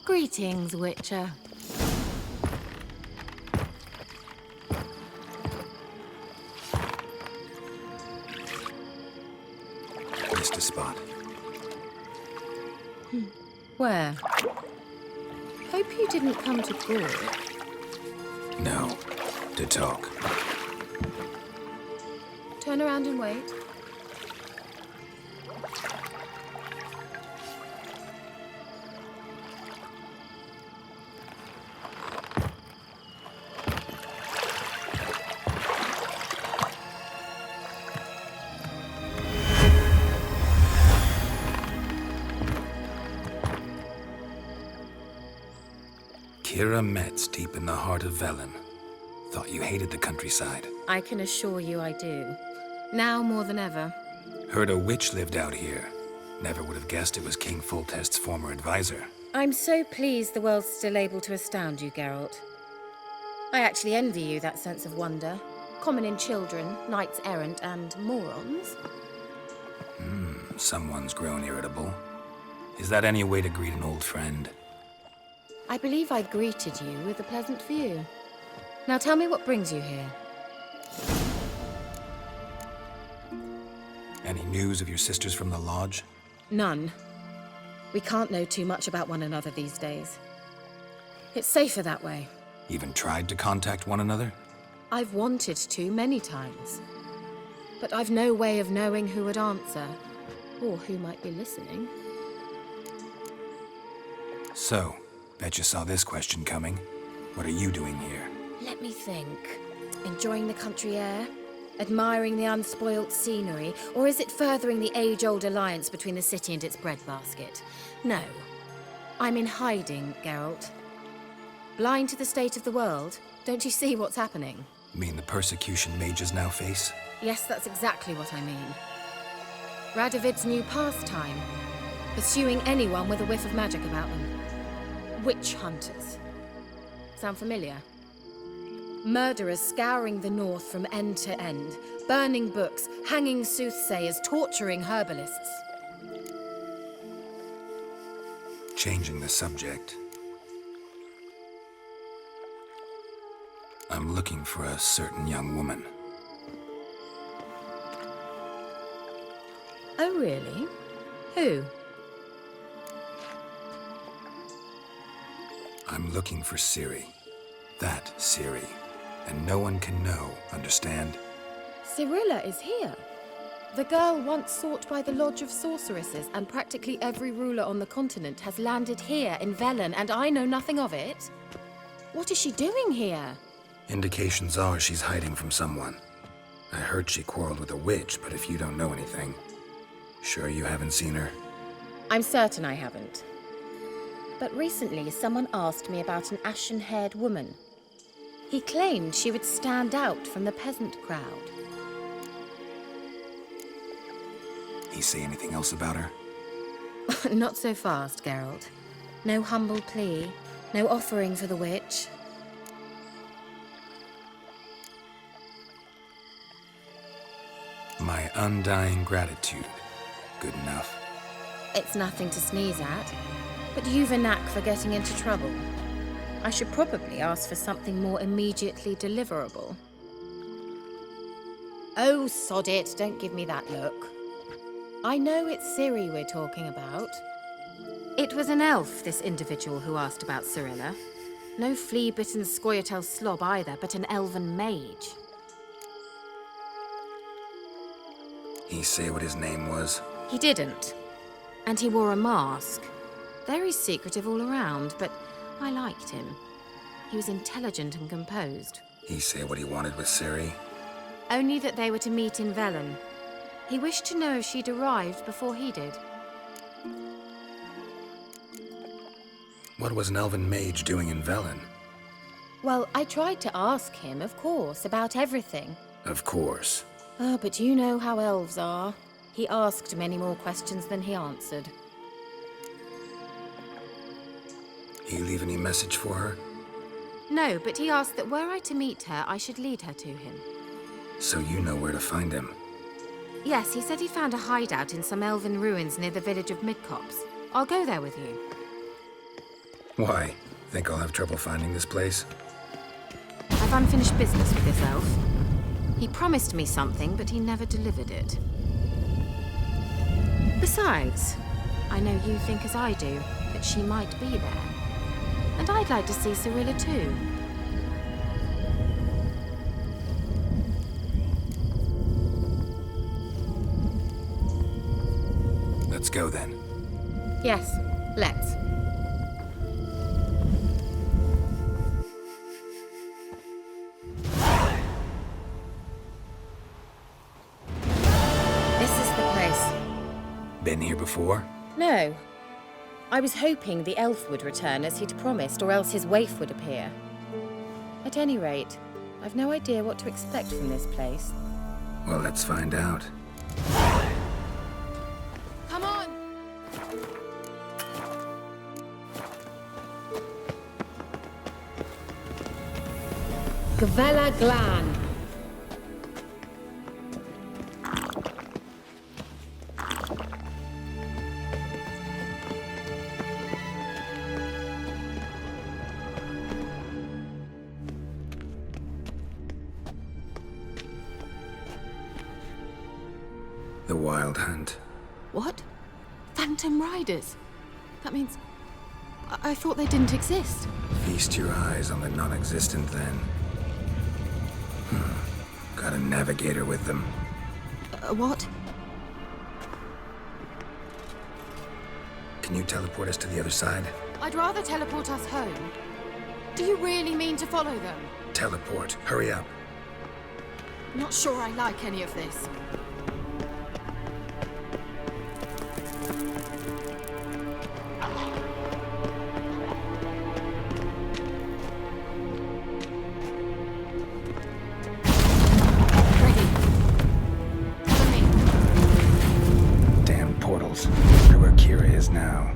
Greetings, Witcher. Missed a spot. Where? Hope you didn't come to court. No. To talk. Turn around and wait. Kira Metz, deep in the heart of Velen. Thought you hated the countryside. I can assure you I do. Now more than ever. Heard a witch lived out here. Never would have guessed it was King Foltest's former advisor. I'm so pleased the world's still able to astound you, Geralt. I actually envy you that sense of wonder. Common in children, knights errant, and morons. Someone's grown irritable. Is that any way to greet an old friend? I believe I greeted you with a pleasant view. Now tell me what brings you here. Any news of your sisters from the lodge? None. We can't know too much about one another these days. It's safer that way. Even tried to contact one another? I've wanted to many times. But I've no way of knowing who would answer, or who might be listening. So, bet you saw this question coming. What are you doing here? Let me think. Enjoying the country air? Admiring the unspoilt scenery? Or is it furthering the age-old alliance between the city and its breadbasket? No. I'm in hiding, Geralt. Blind to the state of the world? Don't you see what's happening? Mean the persecution mages now face? Yes, that's exactly what I mean. Radovid's new pastime. Pursuing anyone with a whiff of magic about them. Witch hunters. Sound familiar? Murderers scouring the north from end to end, burning books, hanging soothsayers, torturing herbalists. Changing the subject. I'm looking for a certain young woman. Oh, really? Who? I'm looking for Ciri. That Ciri. And no one can know, understand? Cyrilla is here. The girl once sought by the Lodge of Sorceresses, and practically every ruler on the continent has landed here in Velen, and I know nothing of it. What is she doing here? Indications are she's hiding from someone. I heard she quarreled with a witch, but if you don't know anything, sure you haven't seen her? I'm certain I haven't. But recently, someone asked me about an ashen-haired woman. He claimed she would stand out from the peasant crowd. He say anything else about her? Not so fast, Geralt. No humble plea, no offering for the witch. My undying gratitude. Good enough. It's nothing to sneeze at, but you've a knack for getting into trouble. I should probably ask for something more immediately deliverable. Oh, sod it, don't give me that look. I know it's Ciri we're talking about. It was an elf, this individual who asked about Cyrilla. No flea-bitten Scoia'tael slob either, but an elven mage. He say what his name was? He didn't. And he wore a mask. Very secretive all around, but I liked him. He was intelligent and composed. He say what he wanted with Ciri? Only that they were to meet in Velen. He wished to know if she'd arrived before he did. What was an elven mage doing in Velen? Well, I tried to ask him, of course, about everything. Of course. Oh, but you know how elves are. He asked many more questions than he answered. He leave any message for her? No, but he asked that were I to meet her, I should lead her to him. So you know where to find him? Yes, he said he found a hideout in some elven ruins near the village of Midcopse. I'll go there with you. Why? Think I'll have trouble finding this place? I've unfinished business with this elf. He promised me something, but he never delivered it. Besides, I know you think as I do, that she might be there. And I'd like to see Cyrilla too. Let's go then. Yes, let's. This is the place. Been here before? No. I was hoping the elf would return as he'd promised, or else his waif would appear. At any rate, I've no idea what to expect from this place. Well, let's find out. Come on! Gavella Glan. The Wild Hunt. What? Phantom Riders? That means... I thought they didn't exist. Feast your eyes on the non-existent then. Got a navigator with them. What? Can you teleport us to the other side? I'd rather teleport us home. Do you really mean to follow them? Teleport. Hurry up. Not sure I like any of this. Damn portals. Wonder where Kira is now.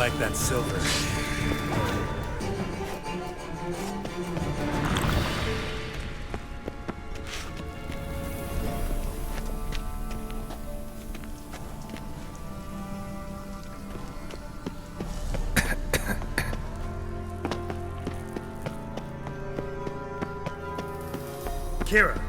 like that silver. Kira.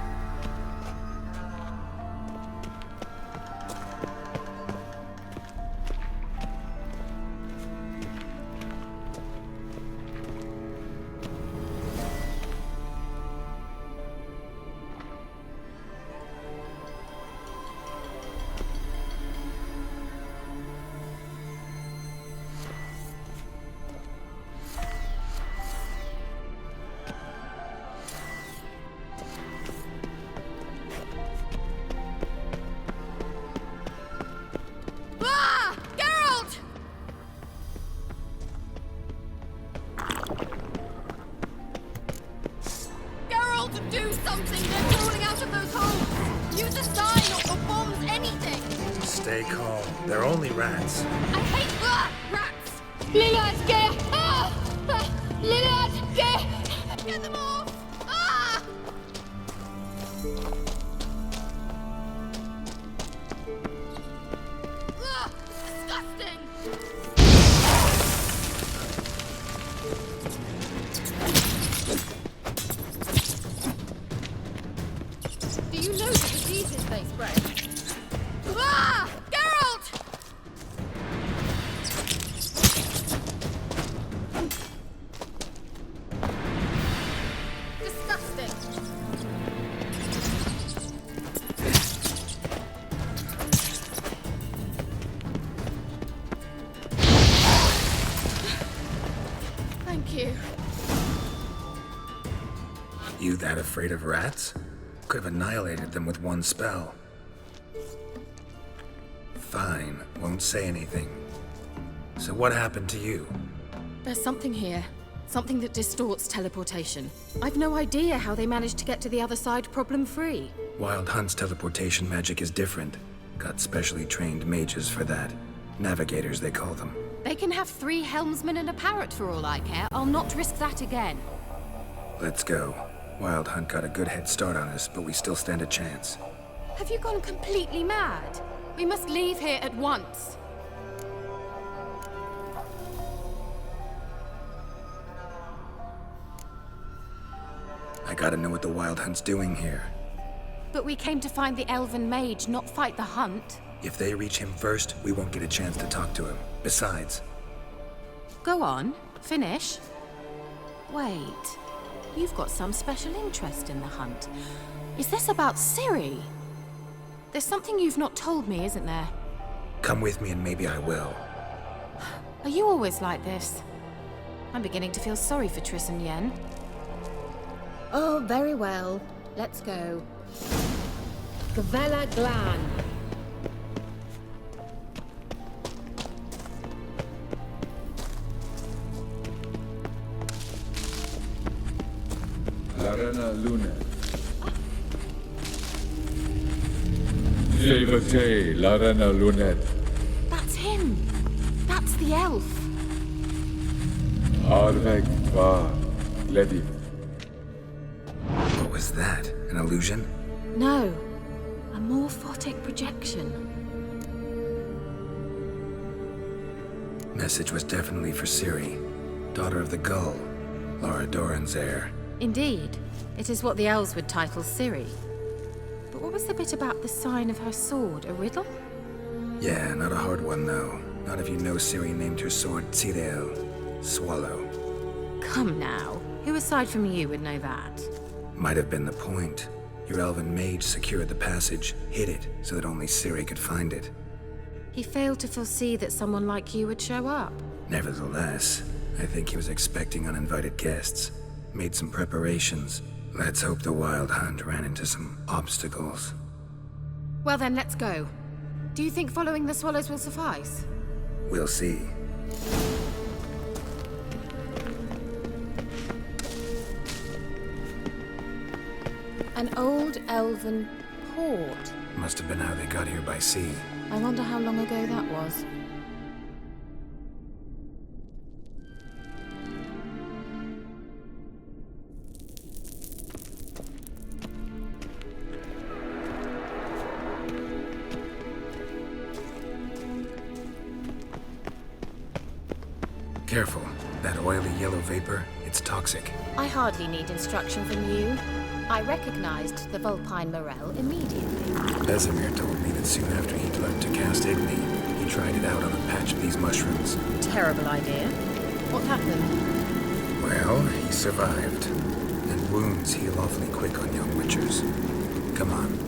Do something! They're crawling out of those holes! Use a sign or bombs, anything! Stay calm. They're only rats. I hate rats! Lillard, get! Lillard, get! Get them off! Ah! Disgusting! Do you know the diseases they spread? Ah! Geralt! Disgusting. Thank you. You that afraid of rats? Could have annihilated them with one spell. Fine, won't say anything. So what happened to you? There's something here. Something that distorts teleportation. I've no idea how they managed to get to the other side problem-free. Wild Hunt's teleportation magic is different. Got specially trained mages for that. Navigators, they call them. They can have 3 helmsmen and a parrot for all I care. I'll not risk that again. Let's go. Wild Hunt got a good head start on us, but we still stand a chance. Have you gone completely mad? We must leave here at once. I gotta know what the Wild Hunt's doing here. But we came to find the elven mage, not fight the hunt. If they reach him first, we won't get a chance to talk to him. Besides... Go on, finish. Wait, you've got some special interest in the hunt. Is this about Ciri? There's something you've not told me, isn't there? Come with me and maybe I will. Are you always like this? I'm beginning to feel sorry for Triss and Yen. Oh, very well. Let's go. Gavella Glan. Larena Luna. Jevate Larena Lunet. That's him. That's the elf. Arveg Va Gledi. What was that? An illusion? No. A morphotic projection. Message was definitely for Ciri, daughter of the Gull, Lara Doran's heir. Indeed. It is what the elves would title Ciri. But what was the bit about the sign of her sword? A riddle? Yeah, not a hard one though. Not if you know Ciri named her sword Tirel, Swallow. Come now. Who aside from you would know that? Might have been the point. Your elven mage secured the passage, hid it, so that only Ciri could find it. He failed to foresee that someone like you would show up. Nevertheless, I think he was expecting uninvited guests. Made some preparations. Let's hope the Wild Hunt ran into some obstacles. Well then, let's go. Do you think following the swallows will suffice? We'll see. An old elven port. Must have been how they got here by sea. I wonder how long ago that was. Careful. That oily yellow vapor, it's toxic. I hardly need instruction from you. I recognized the vulpine morel immediately. Vesemir told me that soon after he'd learned to cast Igni, he tried it out on a patch of these mushrooms. Terrible idea. What happened? Well, he survived. And wounds heal awfully quick on young witchers. Come on.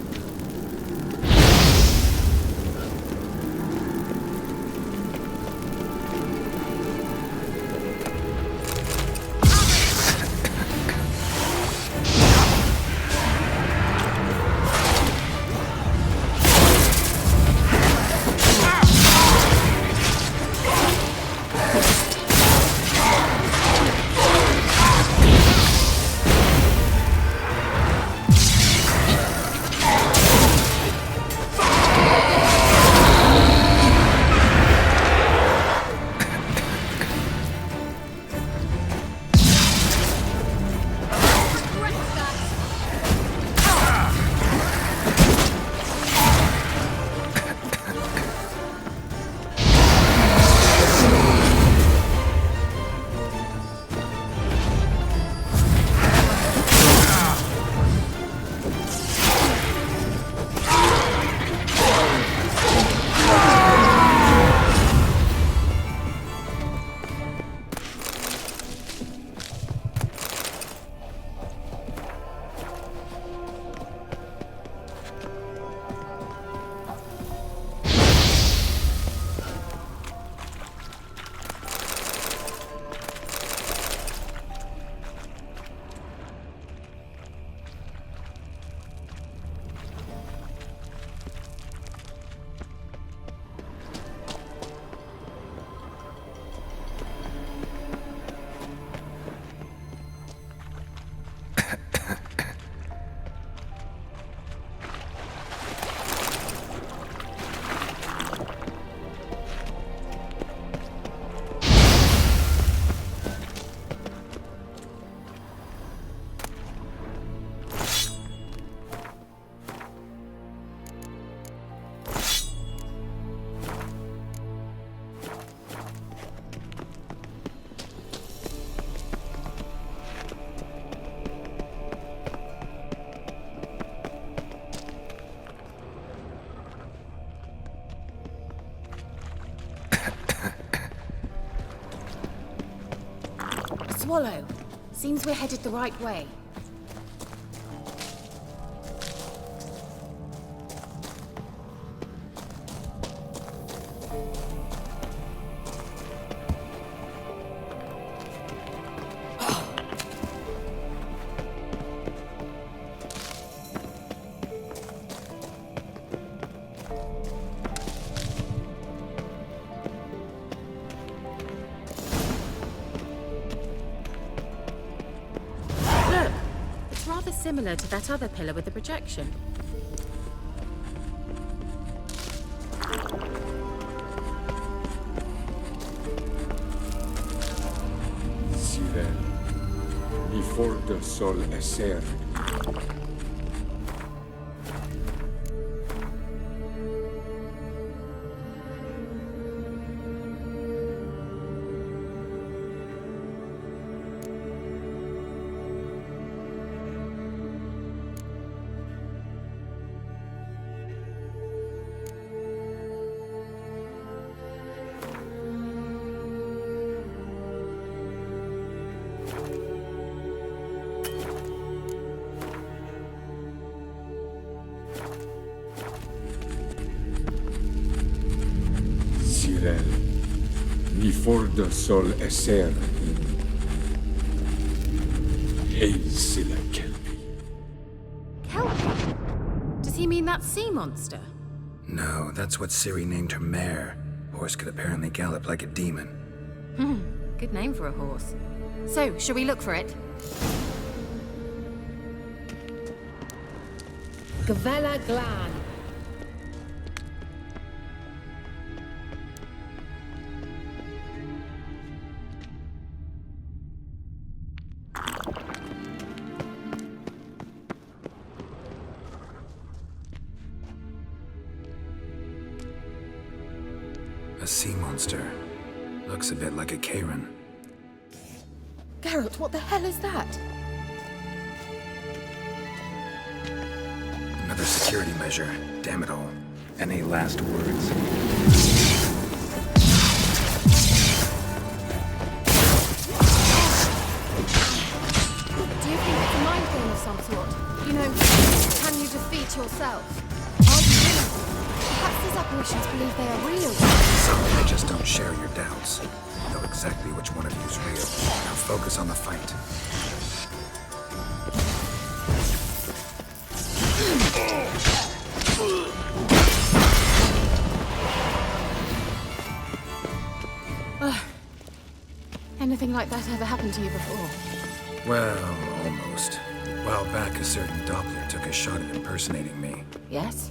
Swallow. Seems we're headed the right way. Similar to that other pillar with the projection. Sirel, ni forte sol esser. Ni forte sol esser. Silla Kelpie. Kelpie? Does he mean that sea monster? No, that's what Ciri named her mare. Horse could apparently gallop like a demon. Good name for a horse. So, shall we look for it? Gavella Glan. A sea monster. Looks a bit like a Karen. Geralt, what the hell is that? Another security measure. Damn it all. Any last words? Do you think it's a mind game of some sort? You know, can you defeat yourself? Are you real? Perhaps these apparitions believe they are real. Some may just don't share your doubts. Know exactly which one of you is real. Now focus on the fight. Anything like that ever happened to you before? Well, almost. A while back, a certain Doppler took a shot at impersonating me. Yes?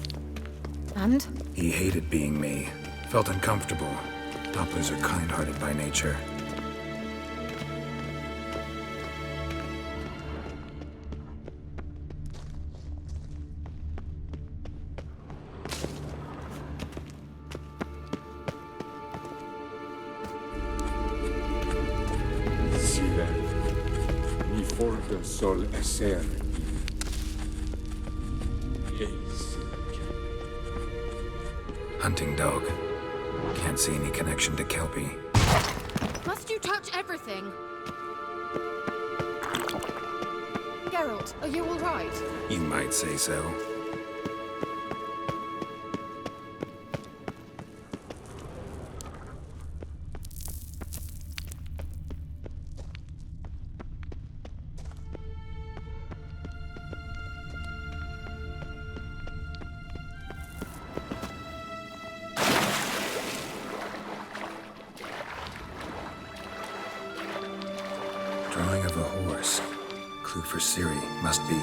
And? He hated being me. Felt uncomfortable. Dopplers are kind-hearted by nature. Sol eser. Hunting dog. Can't see any connection to Kelpie. Must you touch everything? Geralt, are you all right? You might say so. Drawing of a horse. Clue for Ciri, must be.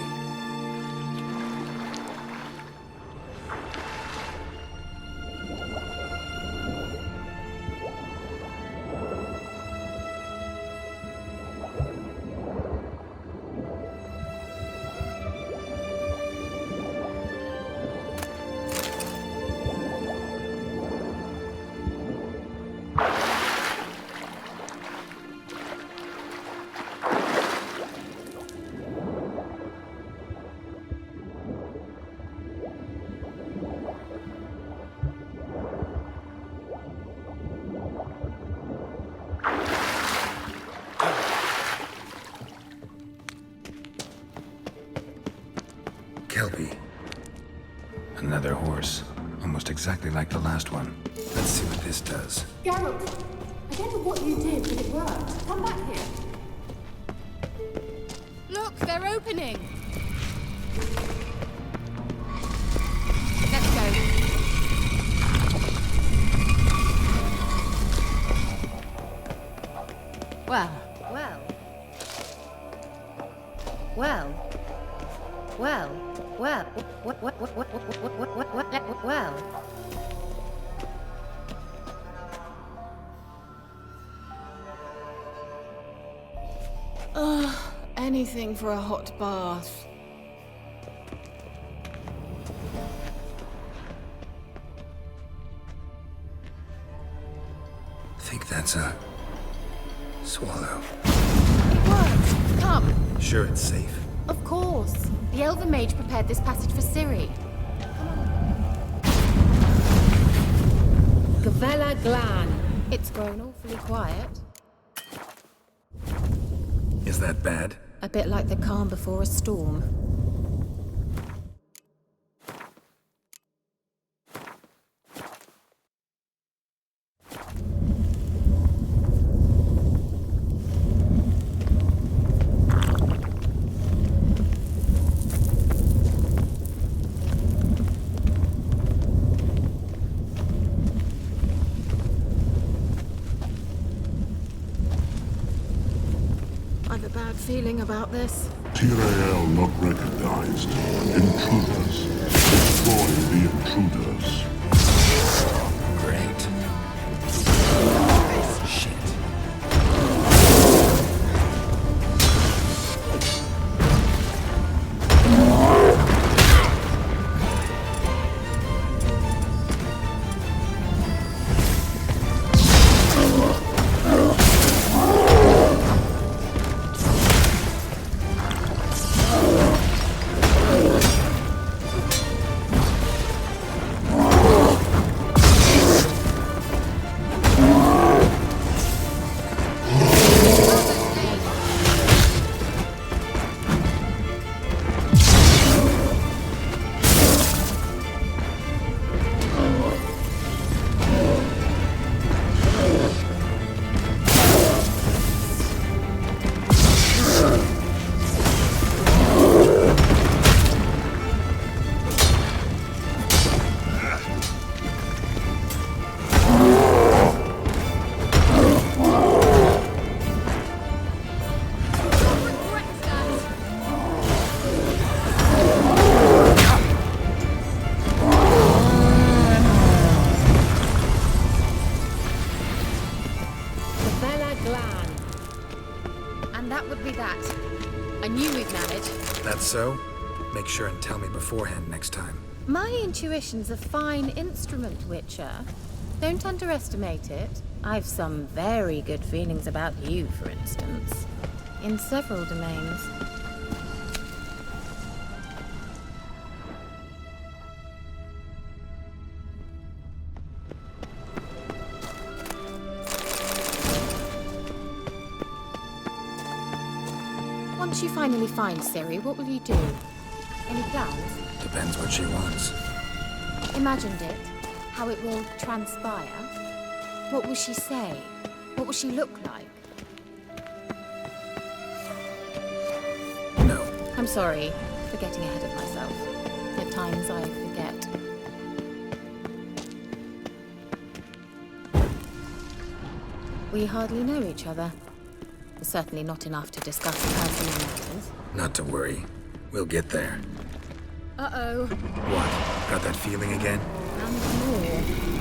Kelpie. Another horse. Almost exactly like the last one. Let's see what this does. Geralt, I don't know what you did, but it worked. Come back here. Look, they're opening! Let's go. Well. Anything for a hot bath. Think that's a swallow. It worked! Come! Sure it's safe. Of course. The Elven Mage prepared this passage for Ciri. Gavella Glan. It's grown awfully quiet. Is that bad? A bit like the calm before a storm. I've a bad feeling about this. Tyrael not recognized. Intruders. Destroy the intruders. Great. Shit. Glan. And that would be that. I knew we'd manage. That's so? Make sure and tell me beforehand next time. My intuition's a fine instrument, Witcher. Don't underestimate it. I've some very good feelings about you, for instance. In several domains. Once you finally find Ciri, what will you do? Any plans? Depends what she wants. Imagined it. How it will transpire. What will she say? What will she look like? No. I'm sorry for getting ahead of myself. At times I forget. We hardly know each other. Certainly not enough to discuss personal matters. Not to worry. We'll get there. Uh-oh. What? Got that feeling again? And more.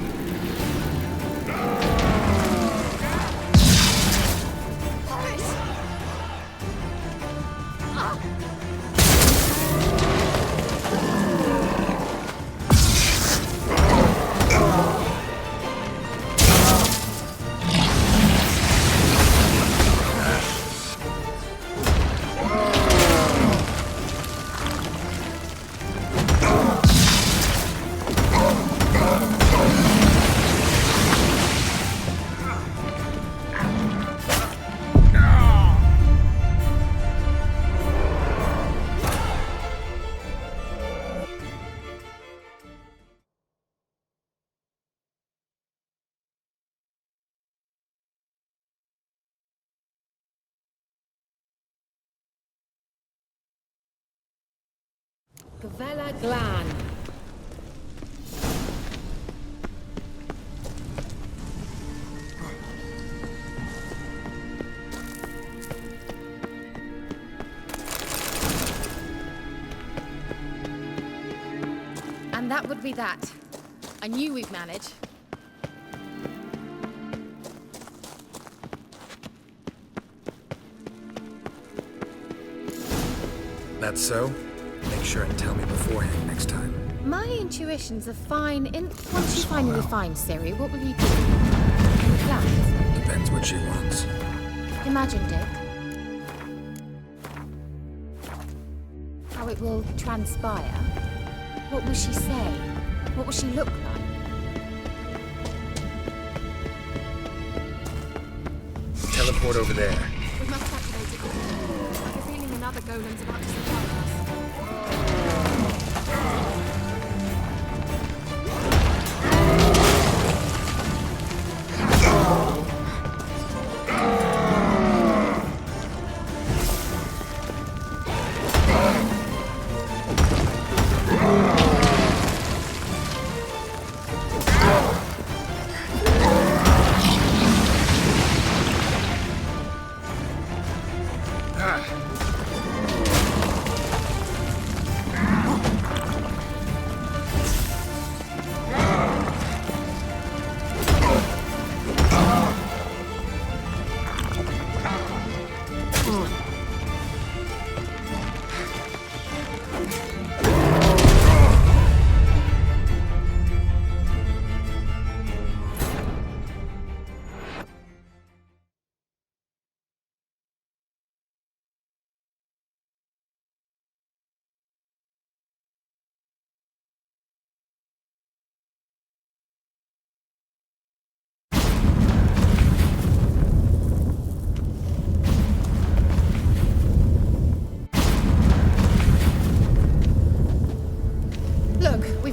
Gavella Glan. And that would be that. I knew we'd manage. That's so? Make sure and tell me beforehand next time. My intuition's a fine Once you finally find Ciri, what will you do? Any plans? Depends what she wants. Imagined it. How it will transpire. What will she say? What will she look like? Teleport over there. We must activate it. I have a feeling another golem's about to surprise us.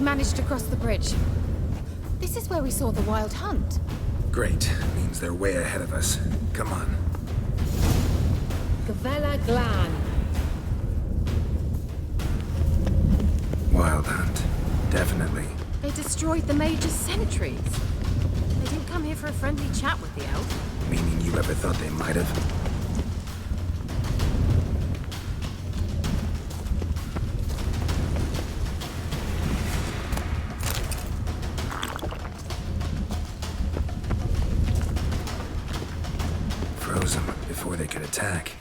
Managed to cross the bridge. This is where we saw the wild hunt. Great. Means they're way ahead of us. Come on. Gavella Glan. Wild hunt. Definitely. They destroyed the Major's sentries. They didn't come here for a friendly chat with the elf. Meaning you ever thought they might have? decompose them before they could attack.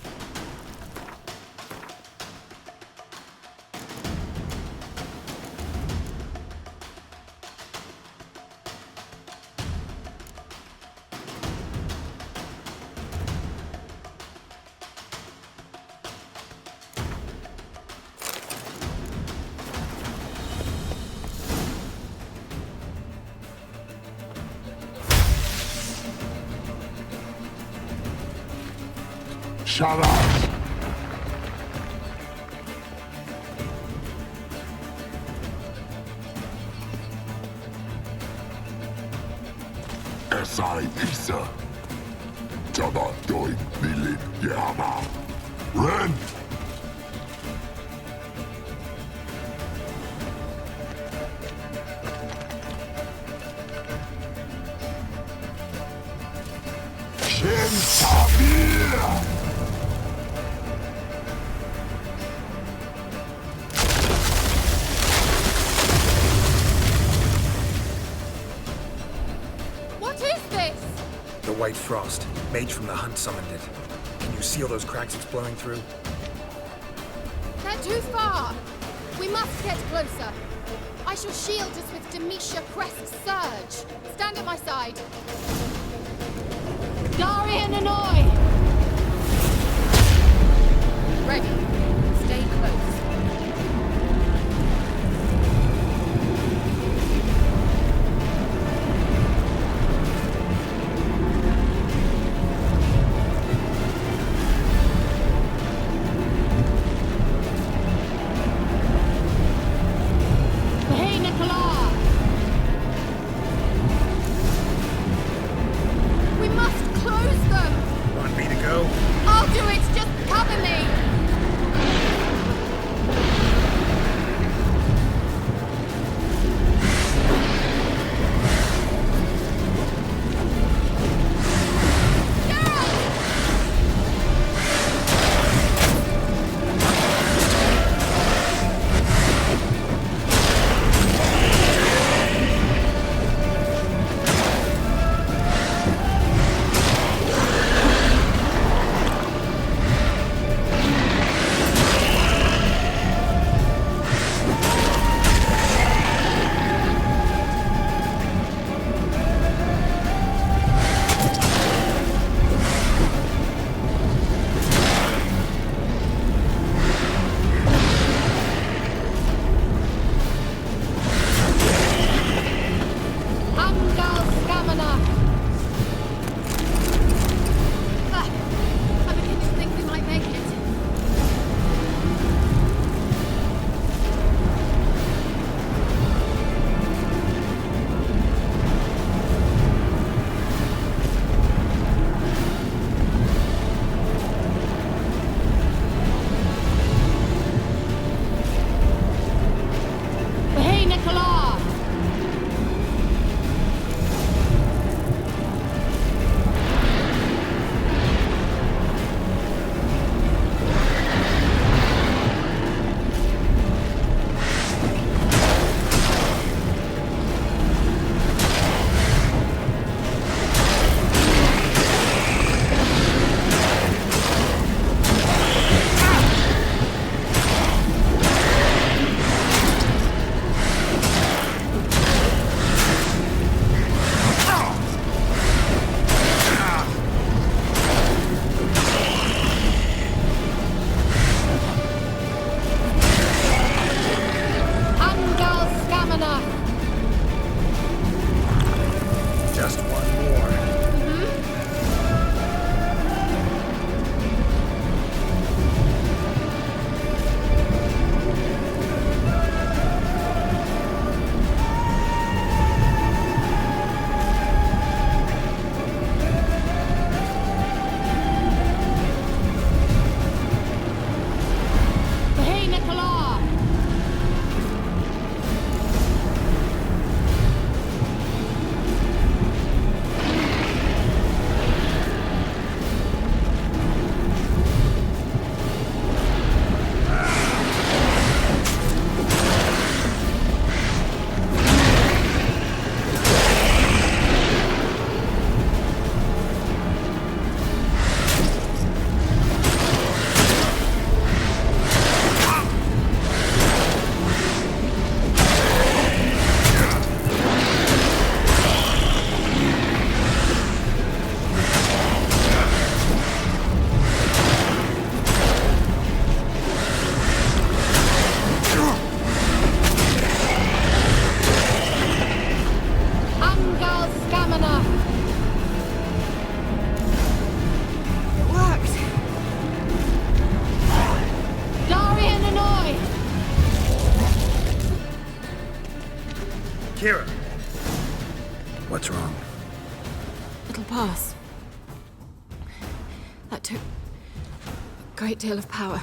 Shut up! SI Pisa. Jabba doin Milin Yama. Ren! Shin Samir! White frost. Mage from the hunt summoned it. Can you see all those cracks it's blowing through? They're too far! We must get closer. I shall shield us with Demetia Crest's surge. Stand at my side. Darian Annoy! Ready. Stay close. pass. That took a great deal of power.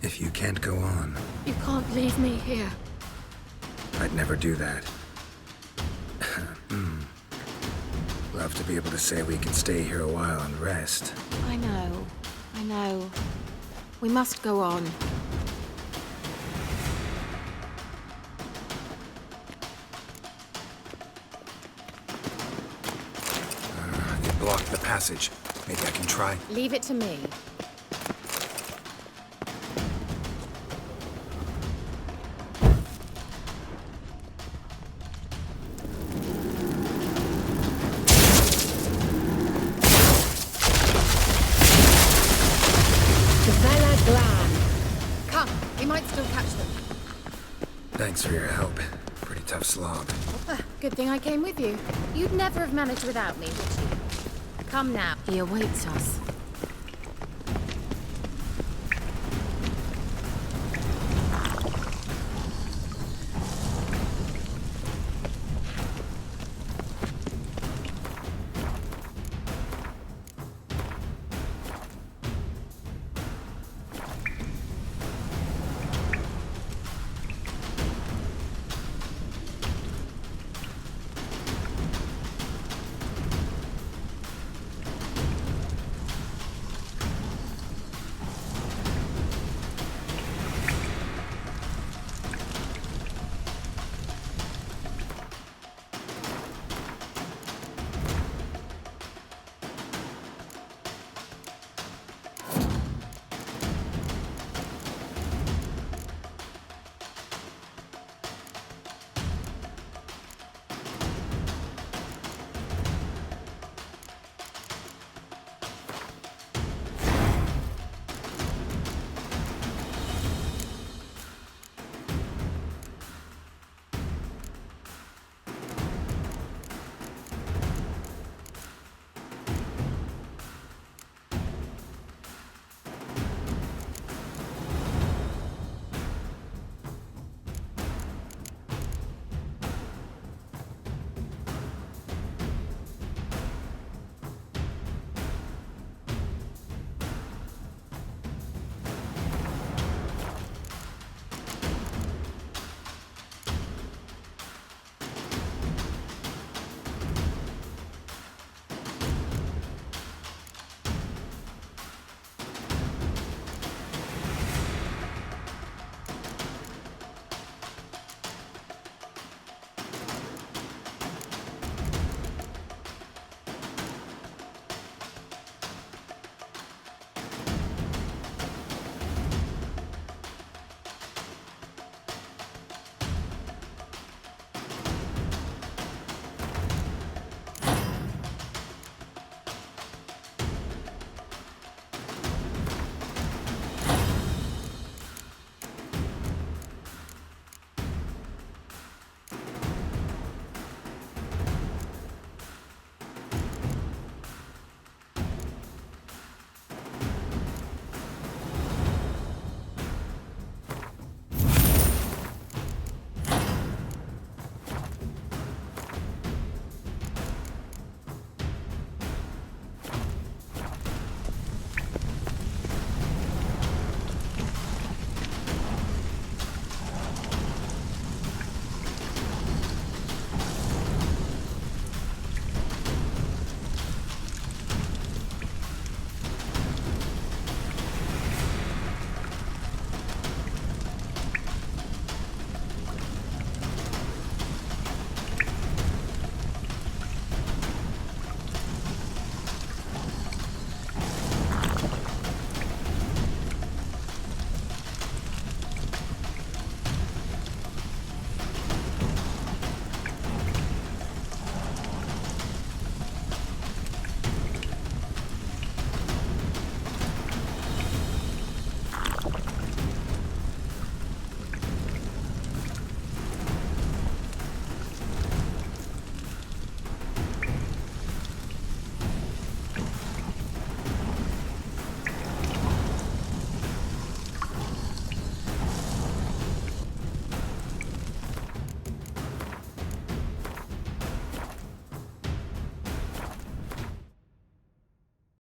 If you can't go on, You can't leave me here. I'd never do that. Love to be able to say we can stay here a while and rest. I know. We must go on. You blocked the passage. Maybe I can try. Leave it to me. Come, we might still catch them. Thanks for your help. Pretty tough slog. Good thing I came with you. You'd never have managed without me, would you? Come now. He awaits us.